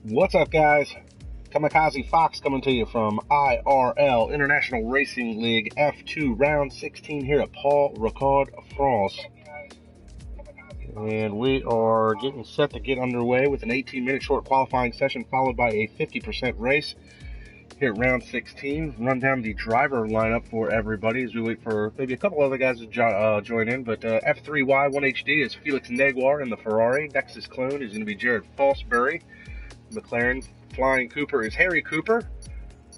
What's up, guys? KAMIKAZE-FOX coming to you from IRL International Racing League F2 round 16 here at Paul Ricard, France. And we are getting set to get underway with an 18-minute short qualifying session followed by a 50% race here at round 16. Run down the driver lineup for everybody as we wait for maybe a couple other guys to join in. But F3Y1HD is Felix Negwer in the Ferrari. Nexus Clone is going to be Jared Fosbury. McLaren Flying Cooper is Harry Cooper.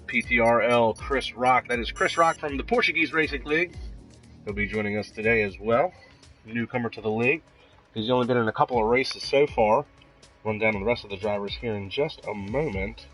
PTRL Chris Rock, that is Chris Rock from the Portuguese Racing League. He'll be joining us today as well. Newcomer to the league. He's only been in a couple of races so far. Run down on the rest of the drivers here in just a moment.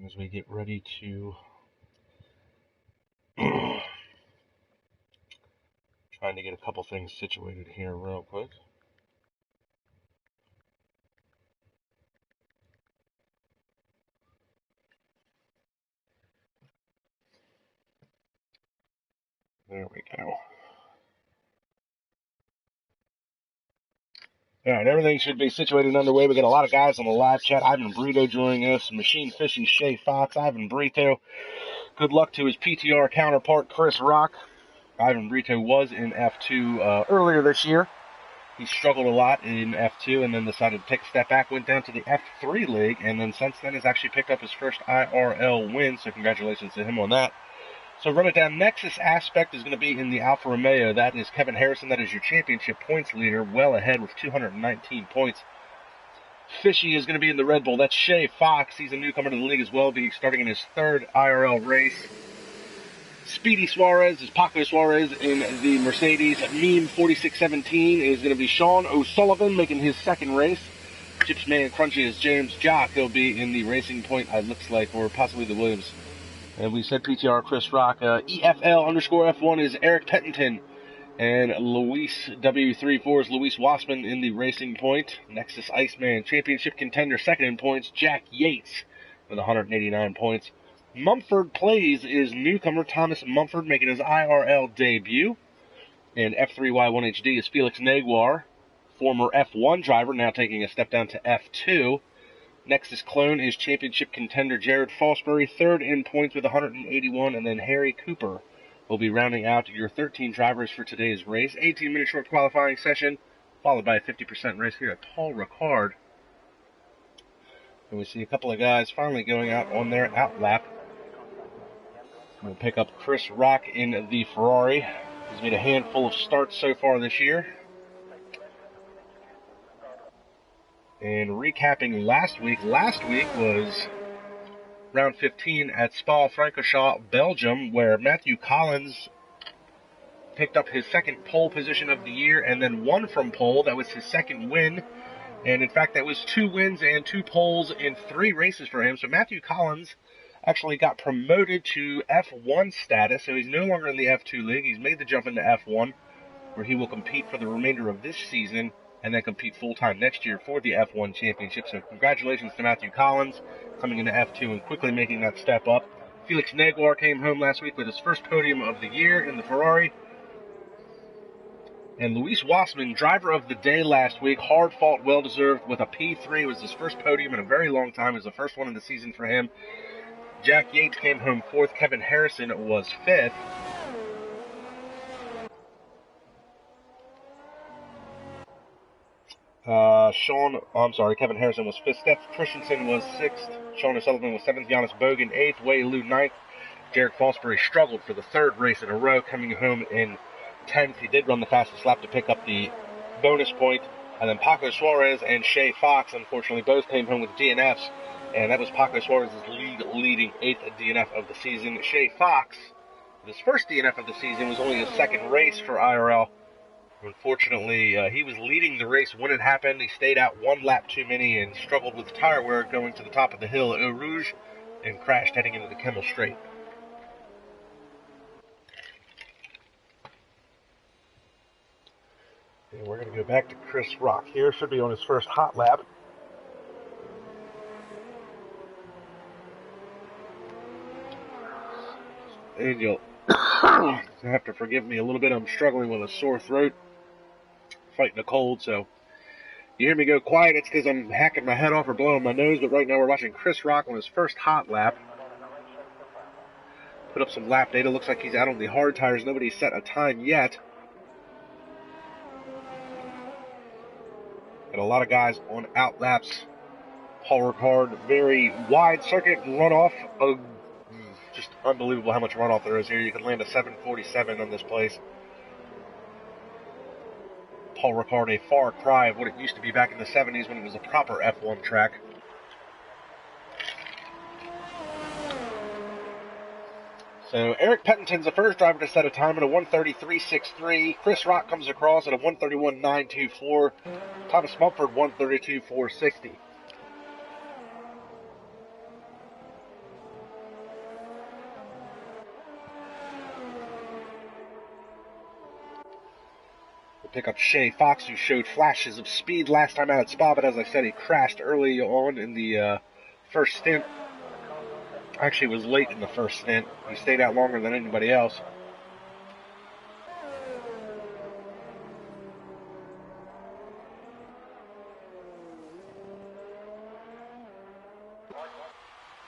As we get ready to trying to get a couple things situated here real quick. There we go. All right, everything should be situated and underway. We got a lot of guys on the live chat. Ivan Brito joining us. Machine Fishing Shay Fox. Ivan Brito. Good luck to his PTR counterpart, Chris Rock. Ivan Brito was in F2 earlier this year. He struggled a lot in F2 and then decided to take a step back, went down to the F3 League, and then since then has actually picked up his first IRL win, so congratulations to him on that. So run it down. Nexus Aspect is going to be in the Alfa Romeo. That is Kevin Harrison. That is your championship points leader, well ahead with 219 points. Fishy is going to be in the Red Bull. That's Shay Fox. He's a newcomer to the league as well, being starting in his third IRL race. Speedy Suarez is Paco Suarez in the Mercedes. Meme 4617 is going to be Sean O'Sullivan making his second race. Chips Man Crunchy is James Jock. He'll be in the Racing Point, it looks like, or possibly the Williams. And we said PTR Chris Rock. EFL_F1 is Eric Pettington. And Luis W34 is Luis Wassman in the Racing Point. Nexus Iceman, championship contender, second in points. Jack Yates with 189 points. Mumford Plays is newcomer Thomas Mumford making his IRL debut. And F3Y1HD is Felix Negwer, former F1 driver, now taking a step down to F2. Nexus Clone is championship contender Jared Fosbury, third in points with 181, and then Harry Cooper will be rounding out your 13 drivers for today's race. 18-minute short qualifying session, followed by a 50% race here at Paul Ricard. And we see a couple of guys finally going out on their out lap. We'll pick up Chris Rock in the Ferrari. He's made a handful of starts so far this year. And recapping last week was round 15 at Spa-Francorchamps, Belgium, where Matthew Collins picked up his second pole position of the year and then won from pole. That was his second win. And in fact, that was 2 wins and 2 poles in 3 races for him. So Matthew Collins actually got promoted to F1 status. So he's no longer in the F2 league. He's made the jump into F1, where he will compete for the remainder of this season and then compete full-time next year for the F1 championship. So congratulations to Matthew Collins coming into F2 and quickly making that step up. Felix Negwer came home last week with his first podium of the year in the Ferrari. And Luis Wassman, driver of the day last week, hard fought, well-deserved with a P3. It was his first podium in a very long time. It was the first one in the season for him. Jack Yates came home 4th. Kevin Harrison was 5th. Kevin Harrison was 5th. Steph Christensen was 6th. Sean O'Sullivan was 7th. Giannis Bogan 8th. Wei Lu 9th. Jared Fosbury struggled for the 3rd race in a row, coming home in 10th. He did run the fastest lap to pick up the bonus point. And then Paco Suarez and Shay Fox, unfortunately, both came home with DNFs. And that was Paco Suarez's leading 8th DNF of the season. Shay Fox, his first DNF of the season, was only his 2nd race for IRL. Unfortunately, he was leading the race when it happened. He stayed out 1 lap too many and struggled with tire wear going to the top of the hill at Eau Rouge and crashed heading into the Kemmel Straight. And we're going to go back to Chris Rock here. Should be on his first hot lap. And you'll have to forgive me a little bit. I'm struggling with a sore throat, fighting a cold, so you hear me go quiet, it's because I'm hacking my head off or blowing my nose. But right now we're watching Chris Rock on his first hot lap. Put up some lap data. Looks like he's out on the hard tires. Nobody's set a time yet. Got a lot of guys on out laps. Paul Ricard, very wide circuit runoff. Just unbelievable how much runoff there is here. You can land a 747 on this place. Paul Ricard, a far cry of what it used to be back in the 70s when it was a proper F1 track. So Eric Pettington's the first driver to set a time at a 1:33.63. Chris Rock comes across at a 1:31.924. Thomas Mumford 1:32.460. We'll pick up Shay Fox, who showed flashes of speed last time out at Spa, but as I said, he crashed early on in the first stint. Actually, was late in the first stint. He stayed out longer than anybody else.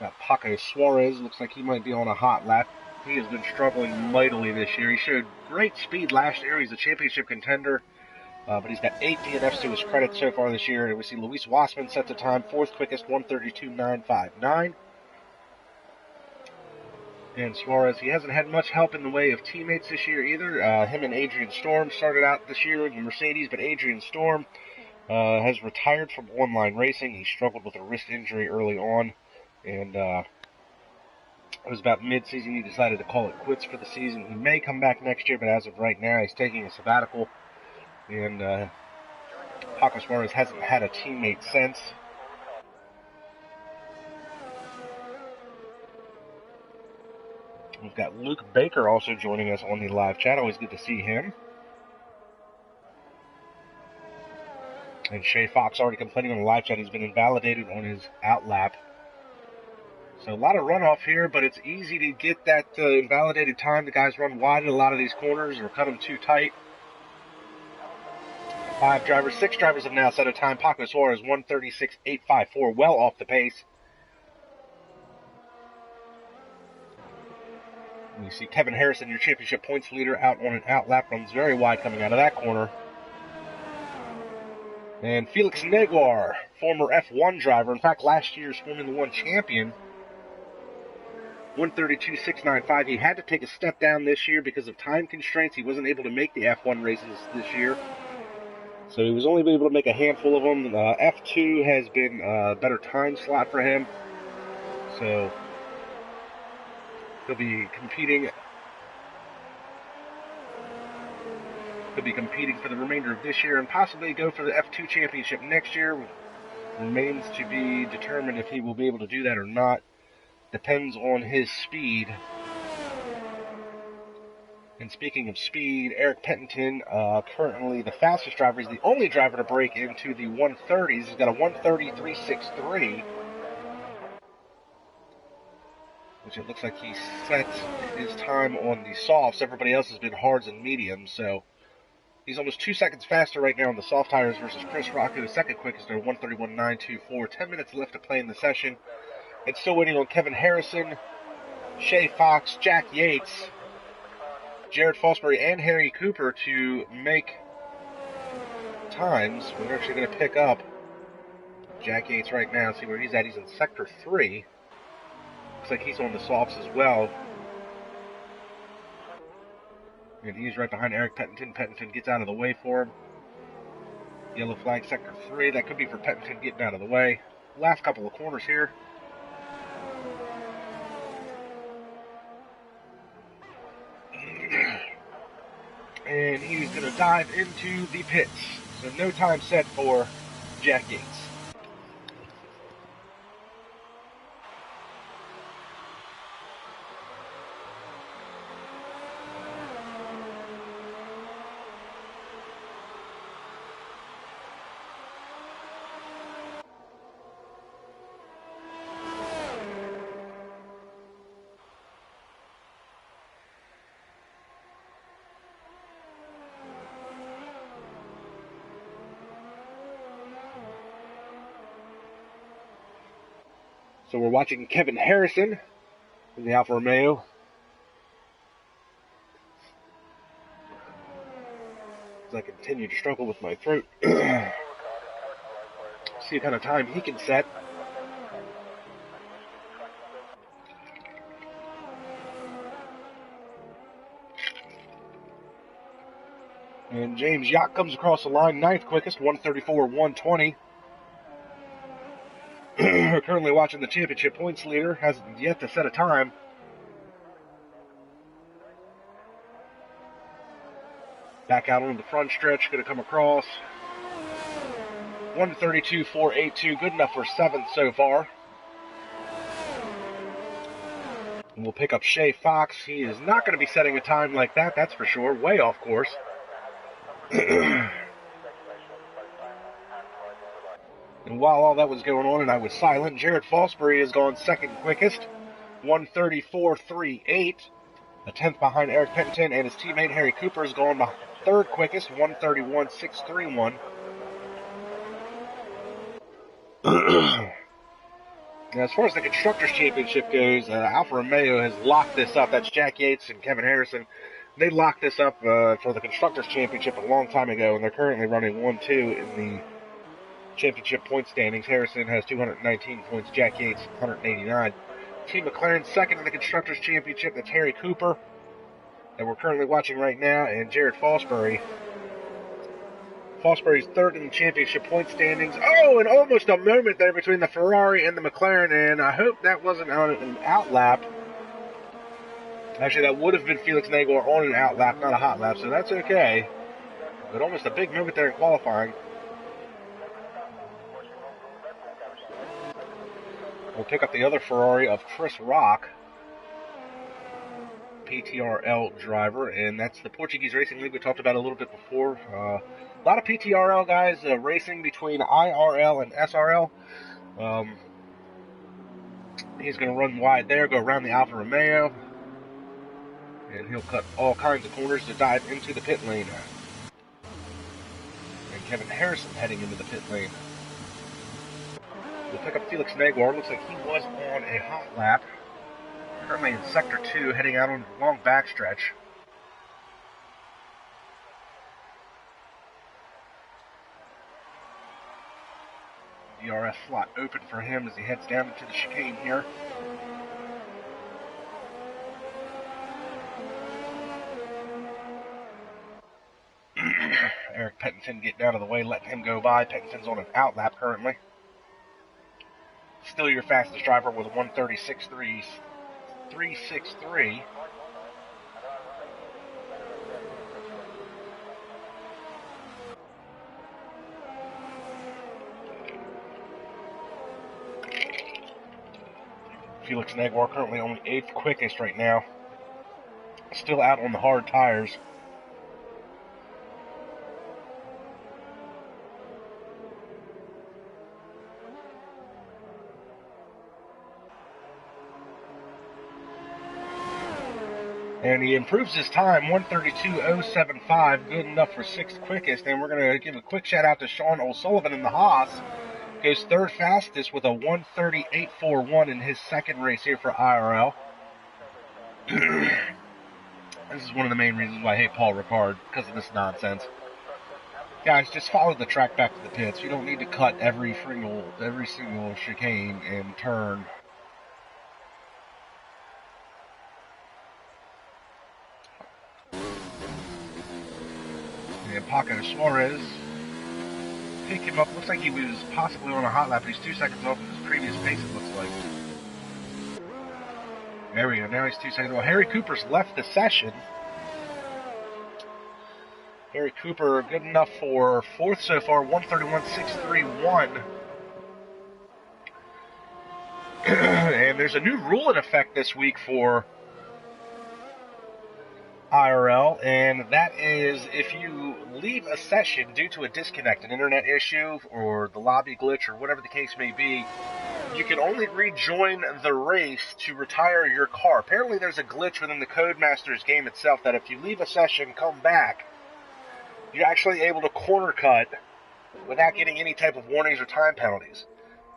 Got Paco Suarez. Looks like he might be on a hot lap. He has been struggling mightily this year. He showed great speed last year. He's a championship contender. But he's got 8 DNFs to his credit so far this year. And we see Luis Wassman set the time, 4th quickest, 1:32.959. And Suarez, he hasn't had much help in the way of teammates this year either. Him and Adrian Storm started out this year in Mercedes, but Adrian Storm has retired from online racing. He struggled with a wrist injury early on, and it was about mid-season he decided to call it quits for the season. He may come back next year, but as of right now, he's taking a sabbatical. And Paco Suarez hasn't had a teammate since. We've got Luke Baker also joining us on the live chat. Always good to see him. And Shay Fox already complaining on the live chat. He's been invalidated on his out lap. So a lot of runoff here, but it's easy to get that invalidated time. The guys run wide in a lot of these corners or cut them too tight. 6 drivers have now set a time. Paco Suarez 1:36.854, well off the pace. And you see Kevin Harrison, your championship points leader, out on an out lap, runs very wide coming out of that corner. And Felix Negwer, former F1 driver, in fact last year's Formula 1 champion, 1:32.695. He had to take a step down this year because of time constraints. He wasn't able to make the F1 races this year. So he was only able to make a handful of them. F2 has been a better time slot for him. So he'll be competing for the remainder of this year and possibly go for the F2 championship next year. Remains to be determined if he will be able to do that or not. Depends on his speed. And speaking of speed, Eric Pettington, currently the fastest driver. He's the only driver to break into the 130s. He's got a 1:33.63, which it looks like he set his time on the softs. Everybody else has been hards and mediums, so he's almost 2 seconds faster right now on the soft tires versus Chris Rock, who is second quickest at 1:31.924. 10 minutes left to play in the session. And still waiting on Kevin Harrison, Shay Fox, Jack Yates, Jared Fosbury, and Harry Cooper to make times. We're actually going to pick up Jack Yates right now, see where he's at. He's in Sector 3. Looks like he's on the softs as well. And he's right behind Eric Pettington. Pettington gets out of the way for him. Yellow flag, Sector 3. That could be for Pettington getting out of the way. Last couple of corners here. And he's going to dive into the pits. So no time set for Jack Yates. So we're watching Kevin Harrison in the Alfa Romeo. As I continue to struggle with my throat. See what kind of time he can set. And James Yacht comes across the line, 9th quickest, 134.120. We're currently watching the championship points leader, hasn't yet to set a time. Back out on the front stretch, going to come across. 132.482, good enough for 7th so far. And we'll pick up Shay Fox. He is not going to be setting a time like that, that's for sure. Way off course. And while all that was going on and I was silent, Jared Fosbury has gone 2nd quickest, 134.38, a 10th behind Eric Penton, and his teammate Harry Cooper has gone 3rd quickest, 131.631. Now, as far as the Constructors' Championship goes, Alfa Romeo has locked this up. That's Jack Yates and Kevin Harrison. They locked this up for the Constructors' Championship a long time ago, and they're currently running 1-2 in the championship point standings. Harrison has 219 points, Jack Yates 189. Team McLaren 2nd in the Constructors' Championship. That's Harry Cooper that we're currently watching right now, and Jared Fosbury. Fosbury's 3rd in the championship point standings. Oh, and almost a moment there between the Ferrari and the McLaren, and I hope that wasn't on an out lap. Actually, that would have been Felix Negwer on an out lap, not a hot lap, so that's okay. But almost a big moment there in qualifying. We'll pick up the other Ferrari of Chris Rock, PTRL driver, and that's the Portuguese Racing League we talked about a little bit before. A lot of PTRL guys racing between IRL and SRL. He's going to run wide there, go around the Alfa Romeo, and he'll cut all kinds of corners to dive into the pit lane. And Kevin Harrison heading into the pit lane. We'll pick up Felix Negwer. Looks like he was on a hot lap. Currently in Sector 2, heading out on a long backstretch. DRS slot open for him as he heads down into the chicane here. Eric Pettington getting out of the way, letting him go by. Pettington's on an out lap currently. Still your fastest driver with a 136.363. Felix Negwer currently only 8th quickest right now. Still out on the hard tires. And he improves his time, 132.075, good enough for 6th quickest. And we're going to give a quick shout out to Sean O'Sullivan in the Haas. Goes 3rd fastest with a 138.41 in his 2nd race here for IRL. This is one of the main reasons why I hate Paul Ricard, because of this nonsense. Guys, just follow the track back to the pits. You don't need to cut every single chicane and turn. And Paco Suarez pick him up. Looks like he was possibly on a hot lap. He's 2 seconds off of his previous pace, it looks like. There we go. Now he's 2 seconds. Well, Harry Cooper's left the session. Harry Cooper, good enough for 4th so far, 131.631. And there's a new rule in effect this week for IRL, and that is if you leave a session due to a disconnect, an internet issue, or the lobby glitch, or whatever the case may be, you can only rejoin the race to retire your car. Apparently there's a glitch within the Codemasters game itself that if you leave a session, come back, you're actually able to corner cut without getting any type of warnings or time penalties.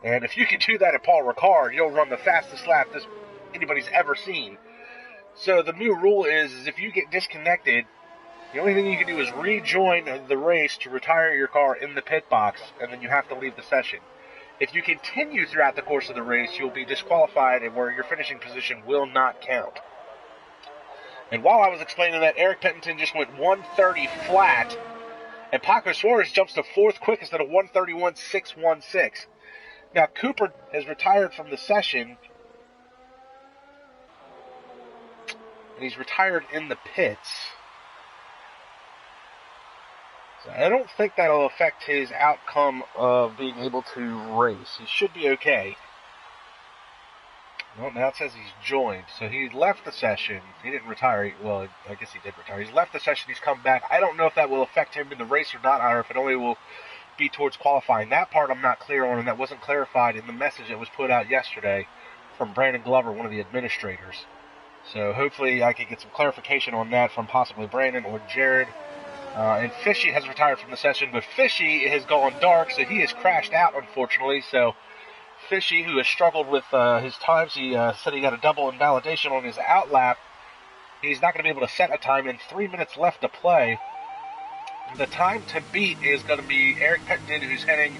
And if you can do that at Paul Ricard, you'll run the fastest lap anybody's ever seen. So the new rule is if you get disconnected, the only thing you can do is rejoin the race to retire your car in the pit box, and then you have to leave the session. If you continue throughout the course of the race, you'll be disqualified, and where your finishing position will not count. And while I was explaining that, Eric Pettington just went 130 flat, and Paco Suarez jumps to 4th quickest at a 131.616. Now, Cooper has retired from the session, and he's retired in the pits. So I don't think that'll affect his outcome of being able to race. He should be okay. Well, now it says he's joined. So he left the session. He didn't retire. Well, I guess he did retire. He's left the session. He's come back. I don't know if that will affect him in the race or not, or if it only will be towards qualifying. That part I'm not clear on, and that wasn't clarified in the message that was put out yesterday from Brandon Glover, one of the administrators. So hopefully I can get some clarification on that from possibly Brandon or Jared. And Fishy has retired from the session, but Fishy has gone dark, so he has crashed out, unfortunately. So Fishy, who has struggled with his times, he said he got a double invalidation on his outlap. He's not going to be able to set a time, and 3 minutes left to play. The time to beat is going to be Eric Pettington, who's heading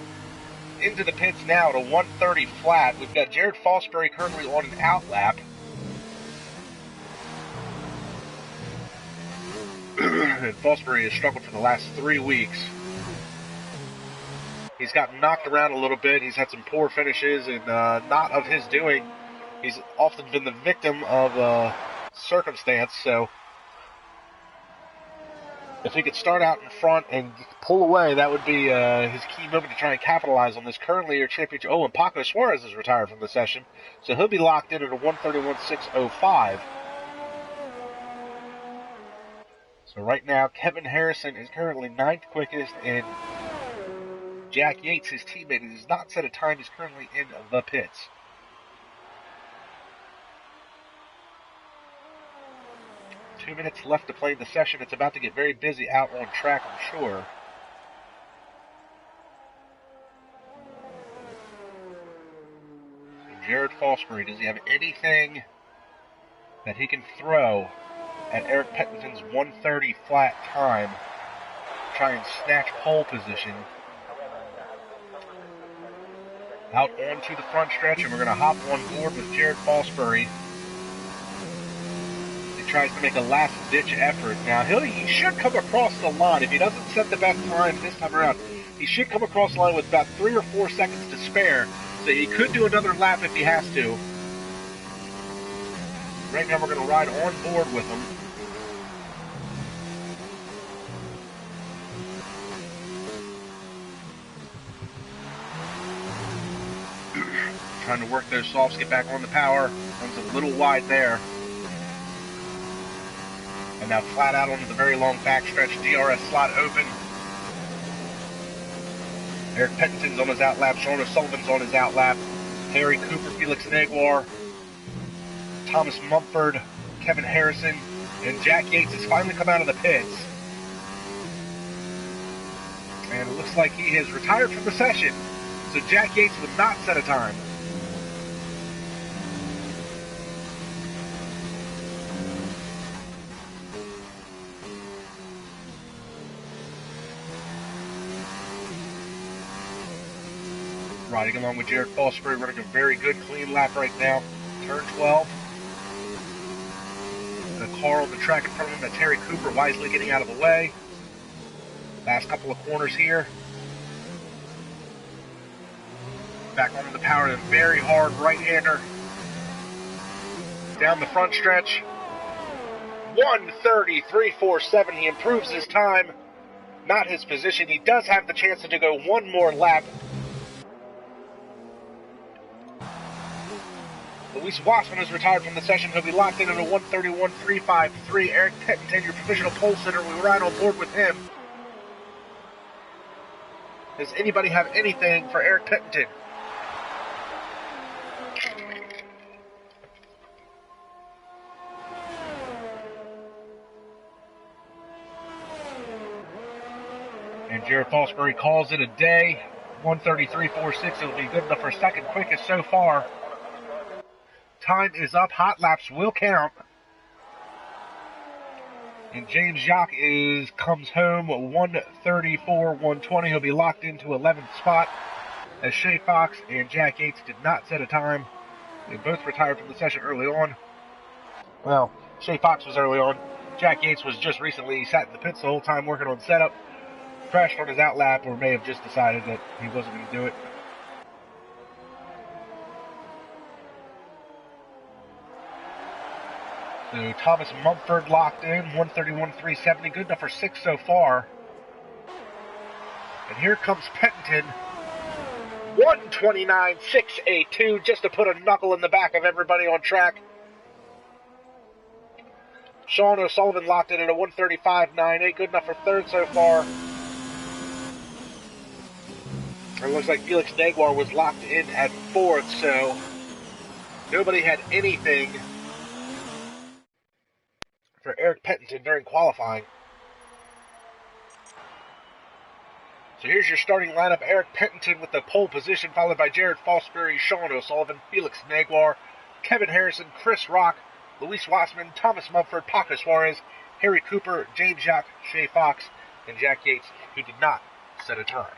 into the pits now to 130 flat. We've got Jared Fosbury currently on an outlap. And Fosbury has struggled for the last 3 weeks. He's gotten knocked around a little bit. He's had some poor finishes, and not of his doing. He's often been the victim of circumstance, so if he could start out in front and pull away, that would be his key moment to try and capitalize on this. Currently, your championship. Oh, and Paco Suarez is retired from the session, so he'll be locked in at a 131.605. So right now, Kevin Harrison is currently 9th quickest, and Jack Yates, his teammate, has not set a time. He's currently in the pits. Two minutes left to play the session. It's about to get very busy out on track, I'm sure. So Jared Fosbury, does he have anything that he can throw at Eric Pettington's 130 flat time? Try and snatch pole position. Out onto the front stretch, and we're going to hop on board with Jared Fosbury. He tries to make a last-ditch effort. Now, he should come across the line. If he doesn't set the best time this time around, he should come across the line with about 3 or 4 seconds to spare. So he could do another lap if he has to. Right now, we're going to ride on board with him. Trying to work those softs, get back on the power. Runs a little wide there. And now flat out onto the very long backstretch. DRS slot open. Eric Pettington's on his outlap. Sean O'Sullivan's on his outlap. Harry Cooper, Felix Negwer, Thomas Mumford, Kevin Harrison, and Jack Yates has finally come out of the pits. And it looks like he has retired from the session. So Jack Yates would not set a time. Riding along with Jared Fosbury, running a very good, clean lap right now. Turn 12. The car on the track in front of him, that's Harry Cooper, wisely getting out of the way. Last couple of corners here. Back onto the power, and a very hard right-hander. Down the front stretch. 1:33.47. He improves his time, not his position. He does have the chance to go one more lap. Luis Wassman has retired from the session. He'll be locked in at a 131.353. Eric Pettington, your provisional pole sitter, we ride on board with him. Does anybody have anything for Eric Pettington? And Jared Fosbury calls it a day. 1:33.46. It'll be good enough for second quickest so far. Time is up. Hot laps will count. And James Jacques comes home 1:34.120. He'll be locked into 11th spot, as Shay Fox and Jack Yates did not set a time. They both retired from the session early on. Well, Shay Fox was early on. Jack Yates was just recently. He sat in the pits the whole time working on setup. Crashed on his outlap, or may have just decided that he wasn't going to do it. So Thomas Mumford locked in, 1:31.370, good enough for 6 so far. And here comes Pettington, 1:29.682, just to put a knuckle in the back of everybody on track. Sean O'Sullivan locked in at a 1:35.98, good enough for 3rd so far. It looks like Felix Negwer was locked in at 4th, so nobody had anything for Eric Pettington during qualifying. So here's your starting lineup. Eric Pettington with the pole position, followed by Jared Fosbury, Sean O'Sullivan, Felix Negwer, Kevin Harrison, Chris Rock, Luis Wassman, Thomas Mumford, Paco Suarez, Harry Cooper, James Jacques, Shay Fox, and Jack Yates, who did not set a time.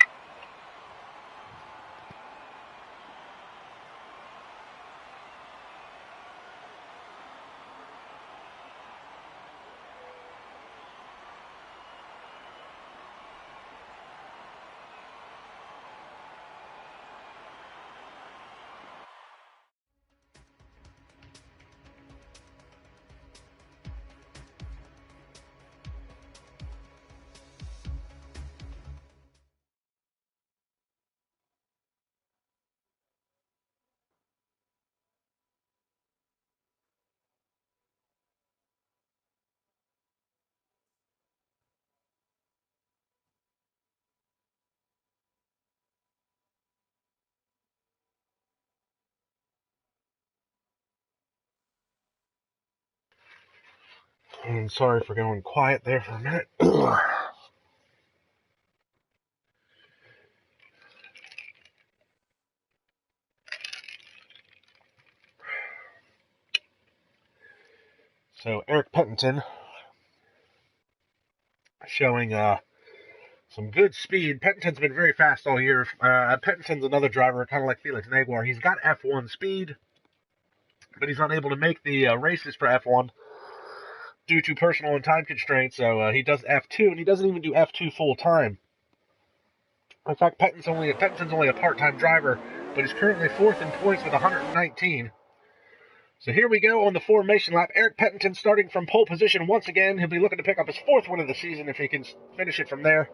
I'm sorry for going quiet there for a minute. So Eric Pettington showing some good speed. Pettington's been very fast all year. Pettington's another driver, kind of like Felix Negwer. He's got F1 speed, but he's unable to make the races for F1 due to personal and time constraints. So he does F2, and he doesn't even do F2 full time. In fact, Pettington's only a part-time driver, but he's currently 4th in points with 119. So here we go on the formation lap. Eric Pettington starting from pole position once again. He'll be looking to pick up his 4th win of the season if he can finish it from there.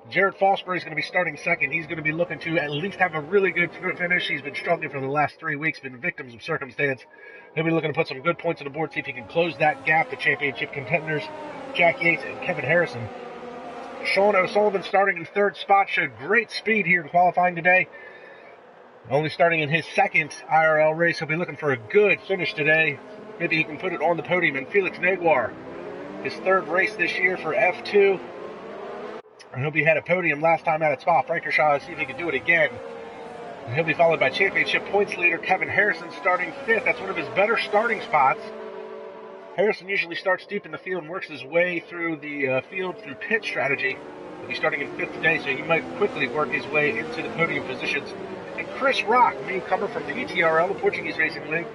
Jared Fosbury is going to be starting second. He's going to be looking to at least have a really good finish. He's been struggling for the last 3 weeks, been victims of circumstance. He'll be looking to put some good points on the board, see if he can close that gap to championship contenders, Jack Yates and Kevin Harrison. Sean O'Sullivan starting in 3rd spot, showed great speed here in qualifying today. Only starting in his 2nd IRL race. He'll be looking for a good finish today. Maybe he can put it on the podium. And Felix Negwer, his 3rd race this year for F2. And he'll be had a podium last time out at Spa Francorchamps. See if he can do it again. And he'll be followed by championship points leader Kevin Harrison starting 5th. That's one of his better starting spots. Harrison usually starts deep in the field and works his way through the field through pit strategy. He'll be starting in 5th today, so he might quickly work his way into the podium positions. And Chris Rock, newcomer from the ETRL, the Portuguese Racing League,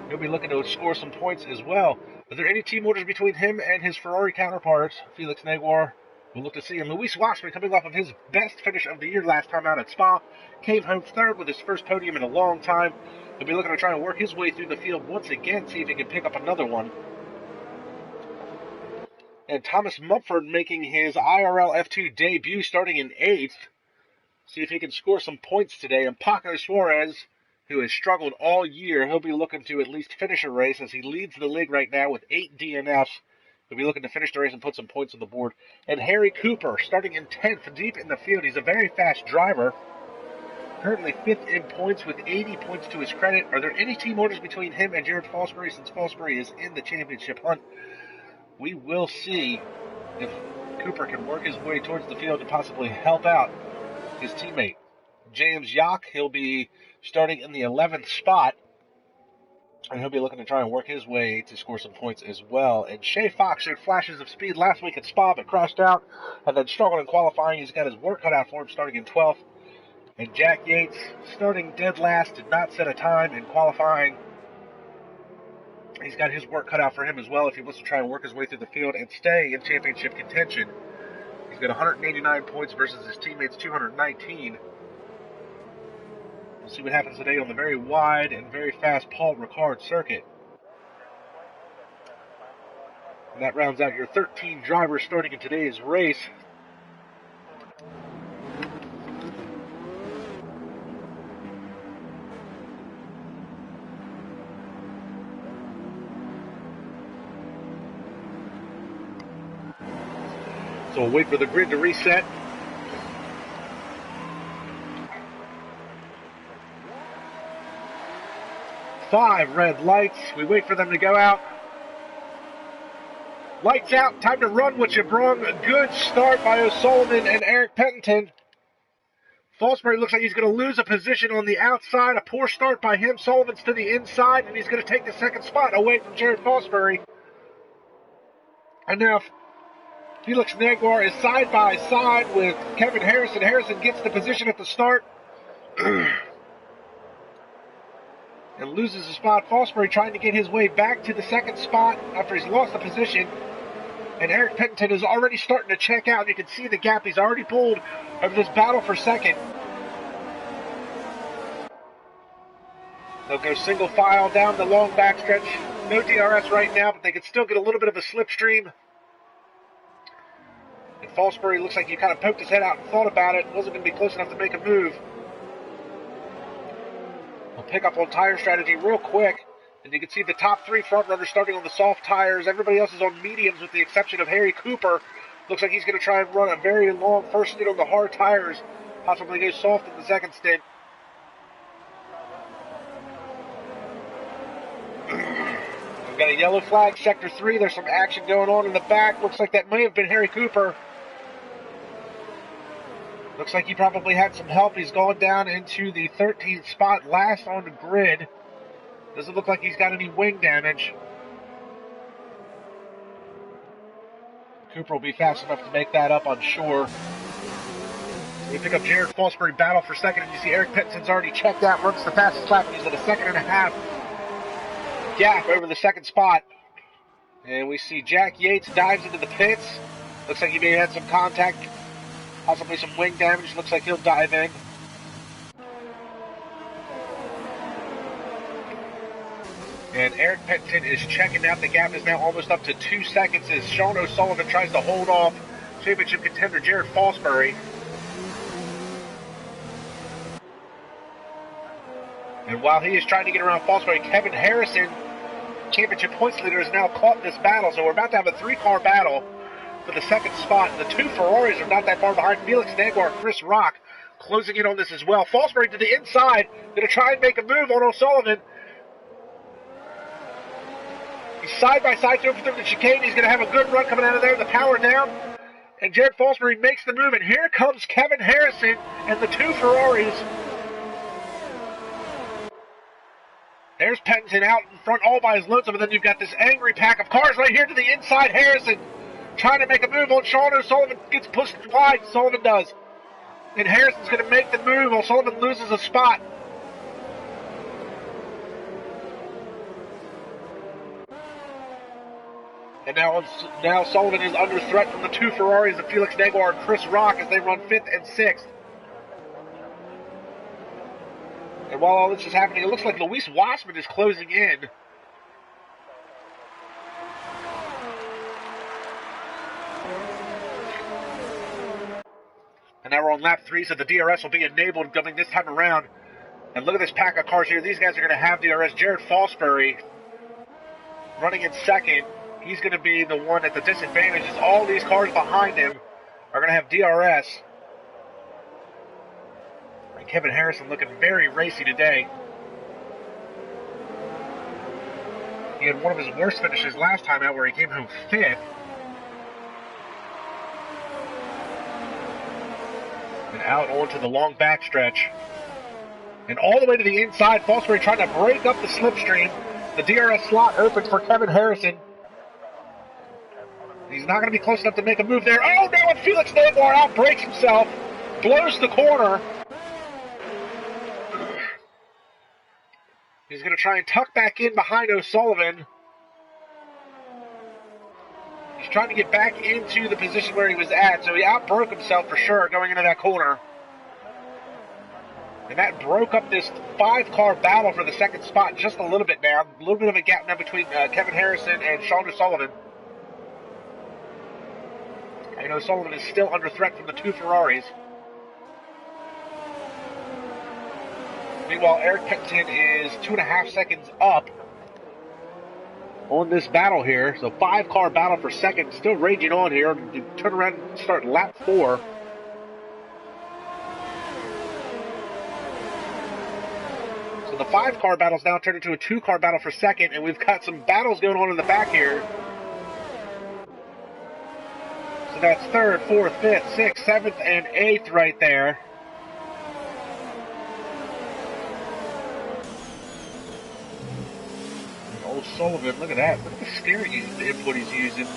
he'll be looking to score some points as well. Are there any team orders between him and his Ferrari counterpart, Felix Negwer? We'll look to see. And Luis Wassman, coming off of his best finish of the year last time out at Spa, came home 3rd with his first podium in a long time. He'll be looking to try and work his way through the field once again, see if he can pick up another one. And Thomas Mumford making his IRL F2 debut starting in 8th. See if he can score some points today. And Paco Suarez, who has struggled all year, he'll be looking to at least finish a race as he leads the league right now with 8 DNFs. He'll be looking to finish the race and put some points on the board. And Harry Cooper starting in 10th, deep in the field. He's a very fast driver. Currently 5th in points with 80 points to his credit. Are there any team orders between him and Jared Fosbury since Fosbury is in the championship hunt? We will see if Cooper can work his way towards the field to possibly help out his teammate. James Yock, he'll be starting in the 11th spot, and he'll be looking to try and work his way to score some points as well. And Shay Fox showed flashes of speed last week at Spa, but crashed out and then struggled in qualifying. He's got his work cut out for him starting in 12th. And Jack Yates, starting dead last, did not set a time in qualifying. He's got his work cut out for him as well if he wants to try and work his way through the field and stay in championship contention. He's got 189 points versus his teammates' 219. We'll see what happens today on the very wide and very fast Paul Ricard circuit. And that rounds out your 13 drivers starting in today's race. So we'll wait for the grid to reset. Five red lights. We wait for them to go out. Lights out. Time to run what you brung. A good start by O'Sullivan and Eric Pettington. Fosbury looks like he's going to lose a position on the outside. A poor start by him. Sullivan's to the inside, and he's going to take the second spot away from Jared Fosbury. And now Felix Negwer is side by side with Kevin Harrison. Harrison gets the position at the start and loses the spot. Fosbury trying to get his way back to the second spot after he's lost the position. And Eric Pettington is already starting to check out. You can see the gap he's already pulled over this battle for second. They'll go single file down the long backstretch. No DRS right now, but they can still get a little bit of a slipstream. And Fosbury looks like he kind of poked his head out and thought about it. Wasn't going to be close enough to make a move. We'll pick up on tire strategy real quick. And you can see the top three front runners starting on the soft tires. Everybody else is on mediums with the exception of Harry Cooper. Looks like he's going to try and run a very long first stint on the hard tires. Possibly go soft in the second stint. We've got a yellow flag, sector 3. There's some action going on in the back. Looks like that may have been Harry Cooper. Looks like he probably had some help. He's going down into the 13th spot, last on the grid. Doesn't look like he's got any wing damage. Cooper will be fast enough to make that up, I'm sure. We pick up Jared Fosbury battle for second, and you see Eric Pettington's already checked out, runs the fastest lap, and he's at a 1.5 second gap over the second spot. And we see Jack Yates dives into the pits. Looks like he may have had some contact, possibly some wing damage. Looks like he'll dive in. And Eric Pettington is checking out. The gap is now almost up to 2 seconds as Sean O'Sullivan tries to hold off championship contender Jared Fosbury. And while he is trying to get around Fosbury, Kevin Harrison, championship points leader, is now caught in this battle. So we're about to have a 3-car battle for the second spot. The 2 Ferraris are not that far behind. Felix Negwer, Chris Rock closing in on this as well. Fosbury to the inside, going to try and make a move on O'Sullivan. He's side by side through the chicane. He's going to have a good run coming out of there. The power down. And Jared Fosbury makes the move. And here comes Kevin Harrison and the 2 Ferraris. There's Pettington out in front all by his lonesome. And then you've got this angry pack of cars right here to the inside. Harrison trying to make a move on Sean O'Sullivan. Gets pushed wide. Sullivan does. And Harrison's going to make the move. O'Sullivan loses a spot. And now Sullivan is under threat from the 2 Ferraris of Felix Negwer and Chris Rock as they run 5th and 6th. And while all this is happening, it looks like Luis Wassman is closing in. And now we're on lap 3, so the DRS will be enabled coming this time around. And look at this pack of cars here. These guys are going to have DRS. Jared Fosbury running in second. He's going to be the one at the disadvantage as all these cars behind him are going to have DRS. And Kevin Harrison looking very racy today. He had one of his worst finishes last time out where he came home 5th. And out onto the long backstretch. And all the way to the inside, Fosbury trying to break up the slipstream. The DRS slot opens for Kevin Harrison. He's not going to be close enough to make a move there. Oh no, and Felix Negwer outbreaks himself. Blows the corner. He's going to try and tuck back in behind O'Sullivan. He's trying to get back into the position where he was at, so he outbroke himself for sure going into that corner. And that broke up this 5-car battle for the second spot just a little bit now. A little bit of a gap now between Kevin Harrison and Sondre Sorhaug. And O'Sullivan is still under threat from the 2 Ferraris. Meanwhile, Eric Penton is 2.5 seconds up on this battle here. So 5-car battle for second, still raging on here. Turn around and start lap 4. So the 5-car battle's now turned into a 2-car battle for second, and we've got some battles going on in the back here. So that's 3rd, 4th, 5th, 6th, 7th, and 8th right there. O'Sullivan, look at that. Look at the steering input he's using.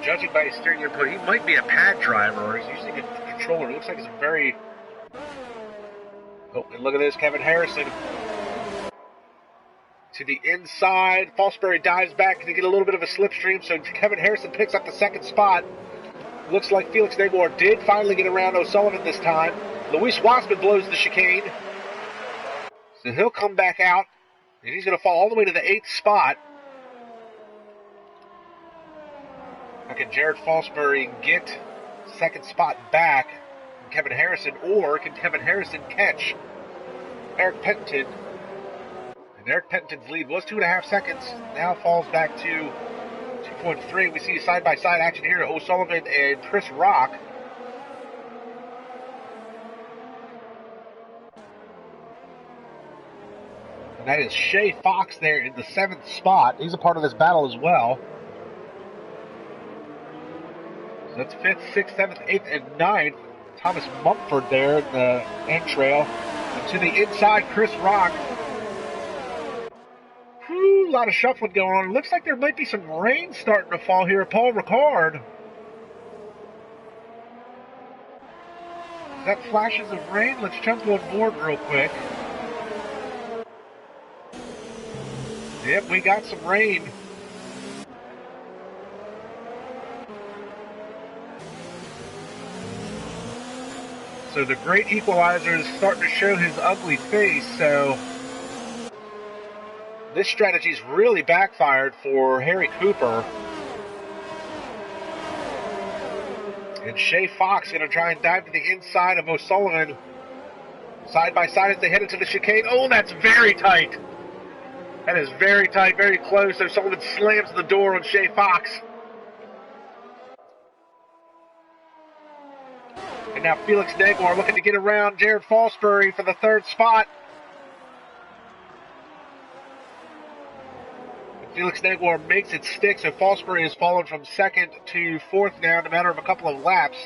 Judging by his steering input, he might be a pad driver, or he's using a controller. It looks like it's a very... Oh, and look at this, Kevin Harrison. To the inside, Fosbury dives back to get a little bit of a slipstream, so Kevin Harrison picks up the second spot. Looks like Felix Negwer did finally get around O'Sullivan this time. Luis Wassman blows the chicane. So he'll come back out, and he's going to fall all the way to the 8th spot. Now can Jared Fosbury get second spot back from Kevin Harrison, or can Kevin Harrison catch Eric Penton? And Eric Penton's lead was 2.5 seconds, now falls back to 2.3. We see side-by-side action here. O'Sullivan and Chris Rock. And that is Shay Fox there in the 7th spot. He's a part of this battle as well. So that's 5th, 6th, 7th, 8th, and 9th. Thomas Mumford there in the entrail. And to the inside, Chris Rock. A lot of shuffling going on. It looks like there might be some rain starting to fall here. Paul Ricard. Is that flashes of rain? Let's jump on board real quick. Yep, we got some rain. So the great equalizer is starting to show his ugly face, so this strategy's really backfired for Harry Cooper. And Shay Fox going to try and dive to the inside of O'Sullivan. Side by side as they head into the chicane. Oh, that's very tight. That is very tight, very close. O'Sullivan slams the door on Shay Fox. And now Felix Negwer looking to get around Jared Fosbury for the 3rd spot. Felix Negwer makes it stick, so Fosbury has fallen from 2nd to 4th now in a matter of a couple of laps.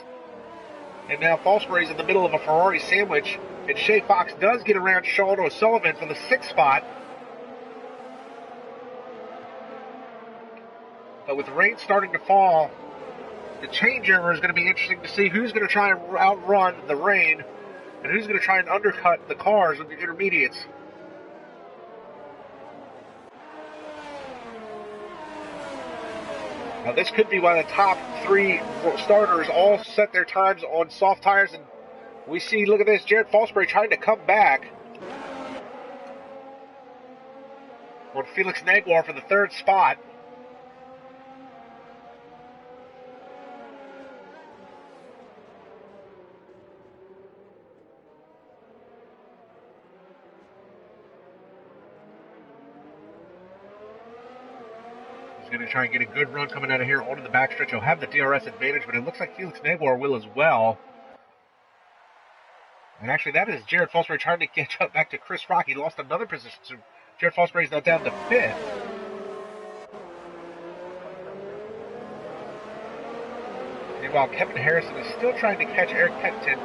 And now Fosbury's in the middle of a Ferrari sandwich, and Shay Fox does get around Sean O'Sullivan for the 6th spot. But with rain starting to fall, the changeover is going to be interesting to see who's going to try and outrun the rain, and who's going to try and undercut the cars in the intermediates. Now this could be why the top 3 starters all set their times on soft tires, and we see, look at this, Jared Fosbury trying to come back on Felix Negwer for the 3rd spot. Going to try and get a good run coming out of here onto the backstretch. He'll have the DRS advantage, but it looks like Felix Negwer will as well. And actually, that is Jared Fosbury trying to catch up back to Chris Rock. He lost another position, so Jared Fosbury is now down to 5th. And while Kevin Harrison is still trying to catch Eric Pettington,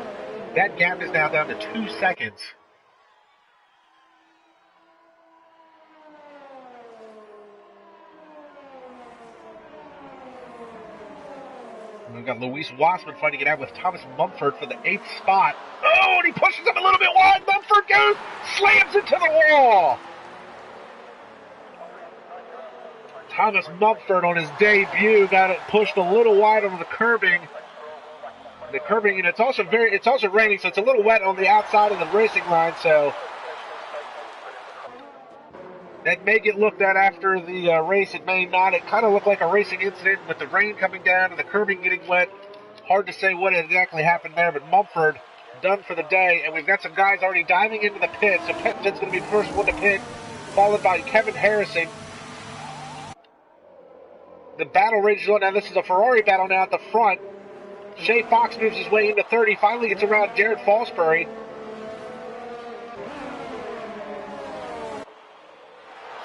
that gap is now down to 2 seconds. We've got Luis Wassman fighting it out with Thomas Mumford for the 8th spot. Oh, and he pushes him a little bit wide. Mumford goes, slams into the wall. Thomas Mumford on his debut got it pushed a little wide on the curbing. The curbing, and it's also raining, so it's a little wet on the outside of the racing line, so that may get looked at after the race. It may not. It kind of looked like a racing incident with the rain coming down and the curbing getting wet. Hard to say what exactly happened there, but Mumford done for the day, and we've got some guys already diving into the pit, so Pettington's going to be the first one to pit, followed by Kevin Harrison. The battle rages on. Now this is a Ferrari battle now at the front. Shay Fox moves his way into 30, finally gets around Jared Fosbury.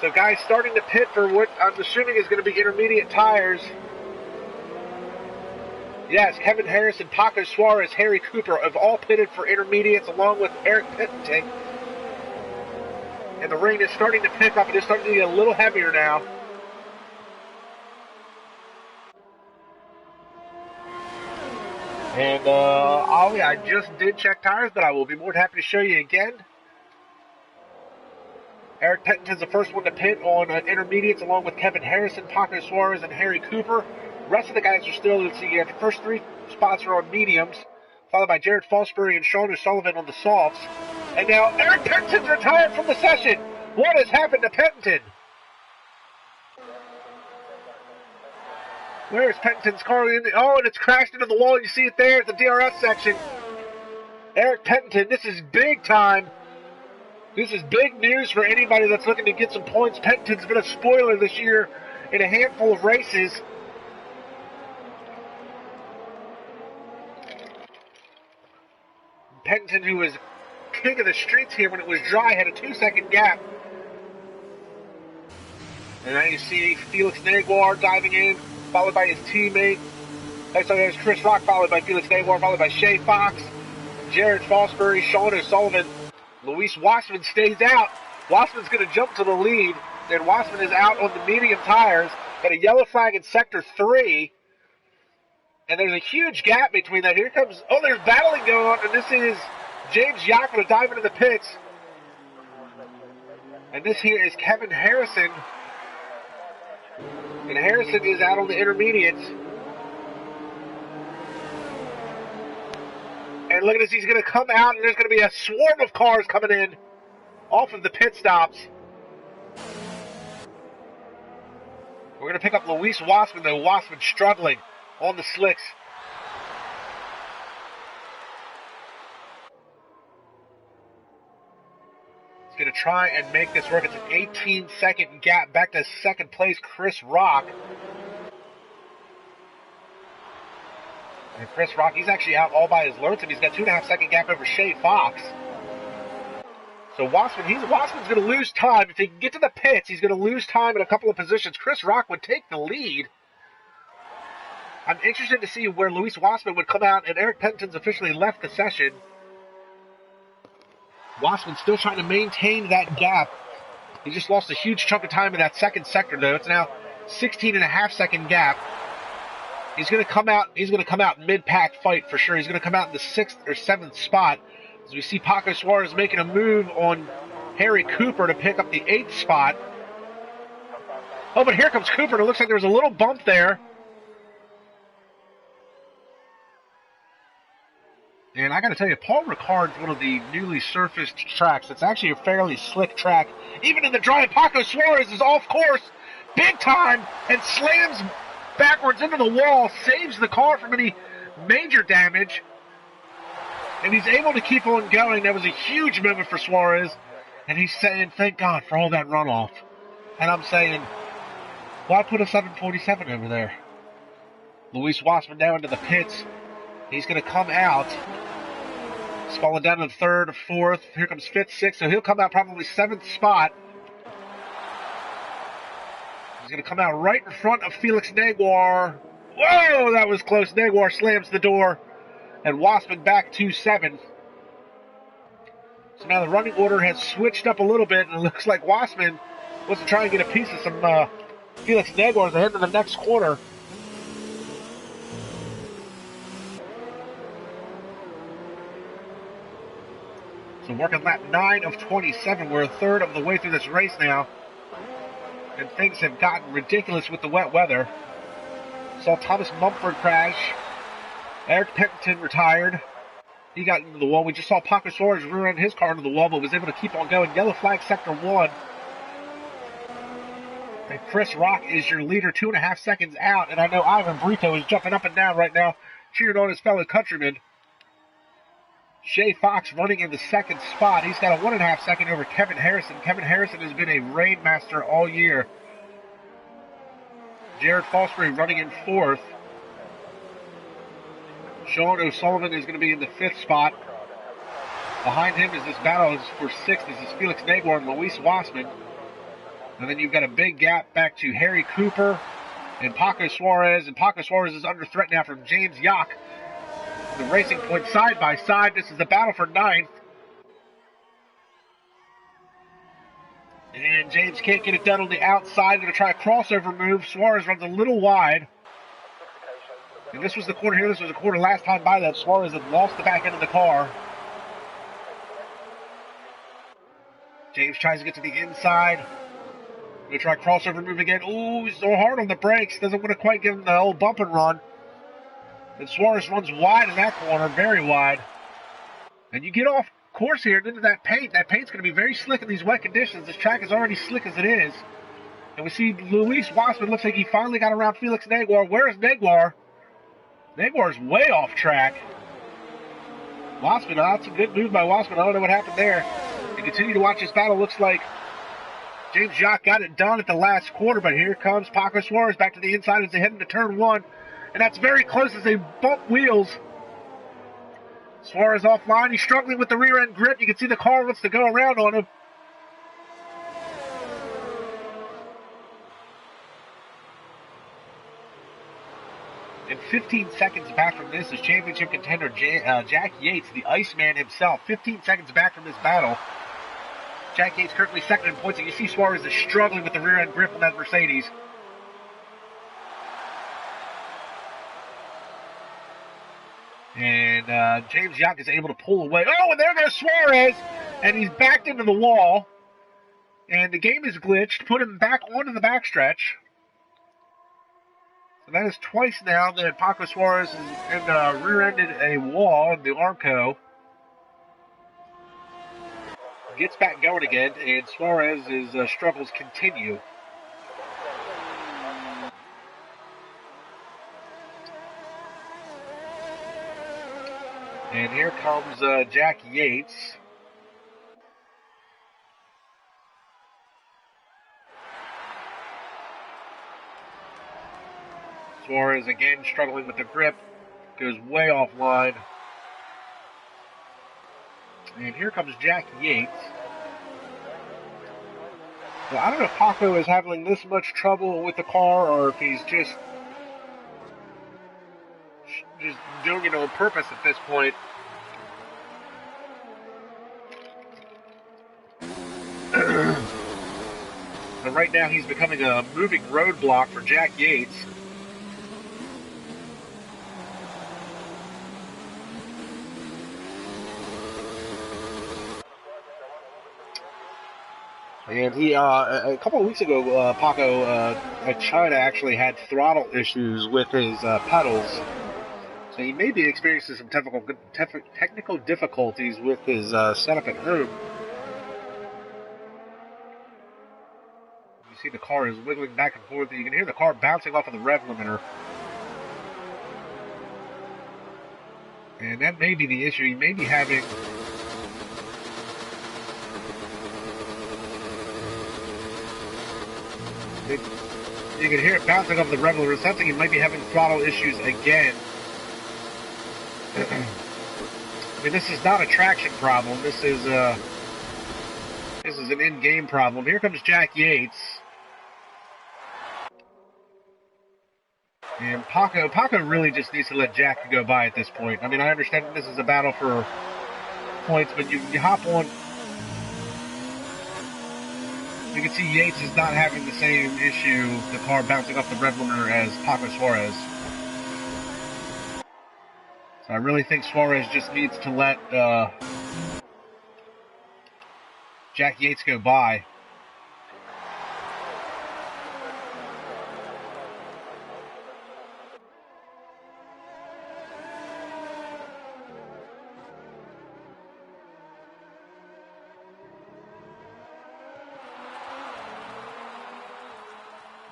So guys starting to pit for what I'm assuming is going to be intermediate tires. Yes, Kevin Harrison, Paco Suarez, Harry Cooper have all pitted for intermediates along with Eric Pettington. And the rain is starting to pick up. It is starting to get a little heavier now. And Ollie, I just did check tires, but I will be more than happy to show you again. Eric Pettington's the first one to pit on intermediates along with Kevin Harrison, Paco Suarez, and Harry Cooper. The rest of the guys are still, let's see, the first 3 spots are on mediums, followed by Jared Fosbury and Sean O'Sullivan on the softs. And now Eric Pettington's retired from the session. What has happened to Pettington? Where's Pettington's car? Oh, and it's crashed into the wall. You see it there at the DRS section. Eric Pettington, this is big time. This is big news for anybody that's looking to get some points. Pettington's been a spoiler this year in a handful of races. Pettington, who was king of the streets here when it was dry, had a 2-second gap. And now you see Felix Negwer diving in, followed by his teammate. Next up, there's Chris Rock, followed by Felix Negwer, followed by Shay Fox, Jared Fosbury, Sean O'Sullivan. Luis Wassman stays out. Wassman's going to jump to the lead. Then Wassman is out on the medium tires. Got a yellow flag in Sector 3. And there's a huge gap between that. Here comes, oh, there's battling going on. And this is James Yakima diving into the pits. And this here is Kevin Harrison. And Harrison is out on the intermediates. And look at this, he's going to come out, and there's going to be a swarm of cars coming in off of the pit stops. We're going to pick up Luis Wassman, though. Wassman struggling on the slicks. He's going to try and make this work. It's an 18-second gap back to second place, Chris Rock. And Chris Rock, he's actually out all by his lonesome. He's got 2.5-second gap over Shay Fox. So Wassman's going to lose time. If he can get to the pits, he's going to lose time in a couple of positions. Chris Rock would take the lead. I'm interested to see where Luis Wassman would come out, and Eric Pettington's officially left the session. Wassman's still trying to maintain that gap. He just lost a huge chunk of time in that second sector, though. It's now 16.5-second gap. He's going to come out mid-pack fight for sure. He's going to come out in the 6th or 7th spot. As we see Paco Suarez making a move on Harry Cooper to pick up the 8th spot. Oh, but here comes Cooper, and it looks like there was a little bump there. And I got to tell you, Paul Ricard's one of the newly surfaced tracks. It's actually a fairly slick track. Even in the dry, Paco Suarez is off course big time and slams backwards into the wall, saves the car from any major damage, and he's able to keep on going. That was a huge moment for Suarez, and he's saying, thank God for all that runoff. And I'm saying, why put a 747 over there? Luis Wassman down into the pits. He's going to come out. He's falling down to the 3rd or 4th. Here comes 5th, 6th, so he'll come out probably 7th spot. He's going to come out right in front of Felix Negwer Whoa, that was close. Negwer slams the door, and Wassman back to 7. So now the running order has switched up a little bit, and it looks like Wassman wants to try and get a piece of some Felix Negwer ahead to the next corner. So working lap 9 of 27. We're a third of the way through this race now. And things have gotten ridiculous with the wet weather. Saw Thomas Mumford crash. Eric Pennington retired. He got into the wall. We just saw Paco Suarez rear-end his car into the wall, but was able to keep on going. Yellow flag sector 1. And Chris Rock is your leader, 2.5 seconds out. And I know Ivan Brito is jumping up and down right now, cheering on his fellow countrymen. Shay Fox running in the second spot. He's got a 1.5 second over Kevin Harrison. Kevin Harrison has been a rain master all year. Jared Fosbury running in 4th. Sean O'Sullivan is going to be in the 5th spot. Behind him is this battle is for 6th. This is Felix Negwer and Luis Wassman. And then you've got a big gap back to Harry Cooper and Paco Suarez. And Paco Suarez is under threat now from James Yock. The Racing Point side by side. This is the battle for 9th. And James can't get it done on the outside. Going to try a crossover move. Suarez runs a little wide. And this was the corner here. This was the corner last time by that. Suarez had lost the back end of the car. James tries to get to the inside. Going to try a crossover move again. Ooh, he's so hard on the brakes. Doesn't want to quite give him the old bump and run. And Suarez runs wide in that corner, very wide. And you get off course here into that paint. That paint's going to be very slick in these wet conditions. This track is already slick as it is. And we see Luis Wassman looks like he finally got around Felix Negwer. Where is Negwer? Negwer's way off track. Wassman, that's a good move by Wassman. I don't know what happened there. And continue to watch this battle. Looks like James Jock got it done at the last quarter, but here comes Paco Suarez back to the inside as they head into turn 1. And that's very close as they bump wheels. Suarez offline. He's struggling with the rear end grip. You can see the car wants to go around on him. And 15 seconds back from this is championship contender Jack Yates, the Iceman himself. 15 seconds back from this battle. Jack Yates currently second in points. And you see Suarez is struggling with the rear end grip on that Mercedes. And James Yock is able to pull away. Oh, and there goes Suarez. And he's backed into the wall. And the game is glitched. Put him back onto the backstretch. So that is twice now that Paco Suarez has rear-ended a wall in the Armco. Gets back going again. And Suarez's struggles continue. And here comes Jack Yates. Suarez again struggling with the grip. Goes way offline. And here comes Jack Yates. So I don't know if Paco is having this much trouble with the car or if he's just doing it on purpose at this point. But right now he's becoming a moving roadblock for Jack Yates. And he, a couple of weeks ago, Paco at China actually had throttle issues with his pedals. So he may be experiencing some technical difficulties with his setup at home. You see the car is wiggling back and forth. You can hear the car bouncing off of the rev limiter. And that may be the issue. He may be having... You can hear it bouncing off the rev limiter. Something he might be having throttle issues again. I mean, this is not a traction problem. This is an in-game problem. Here comes Jack Yates. And Paco really just needs to let Jack go by at this point. I mean, I understand this is a battle for points, but you hop on. You can see Yates is not having the same issue, the car bouncing off the red limiter, as Paco Suarez. So I really think Suarez just needs to let Jack Yates go by.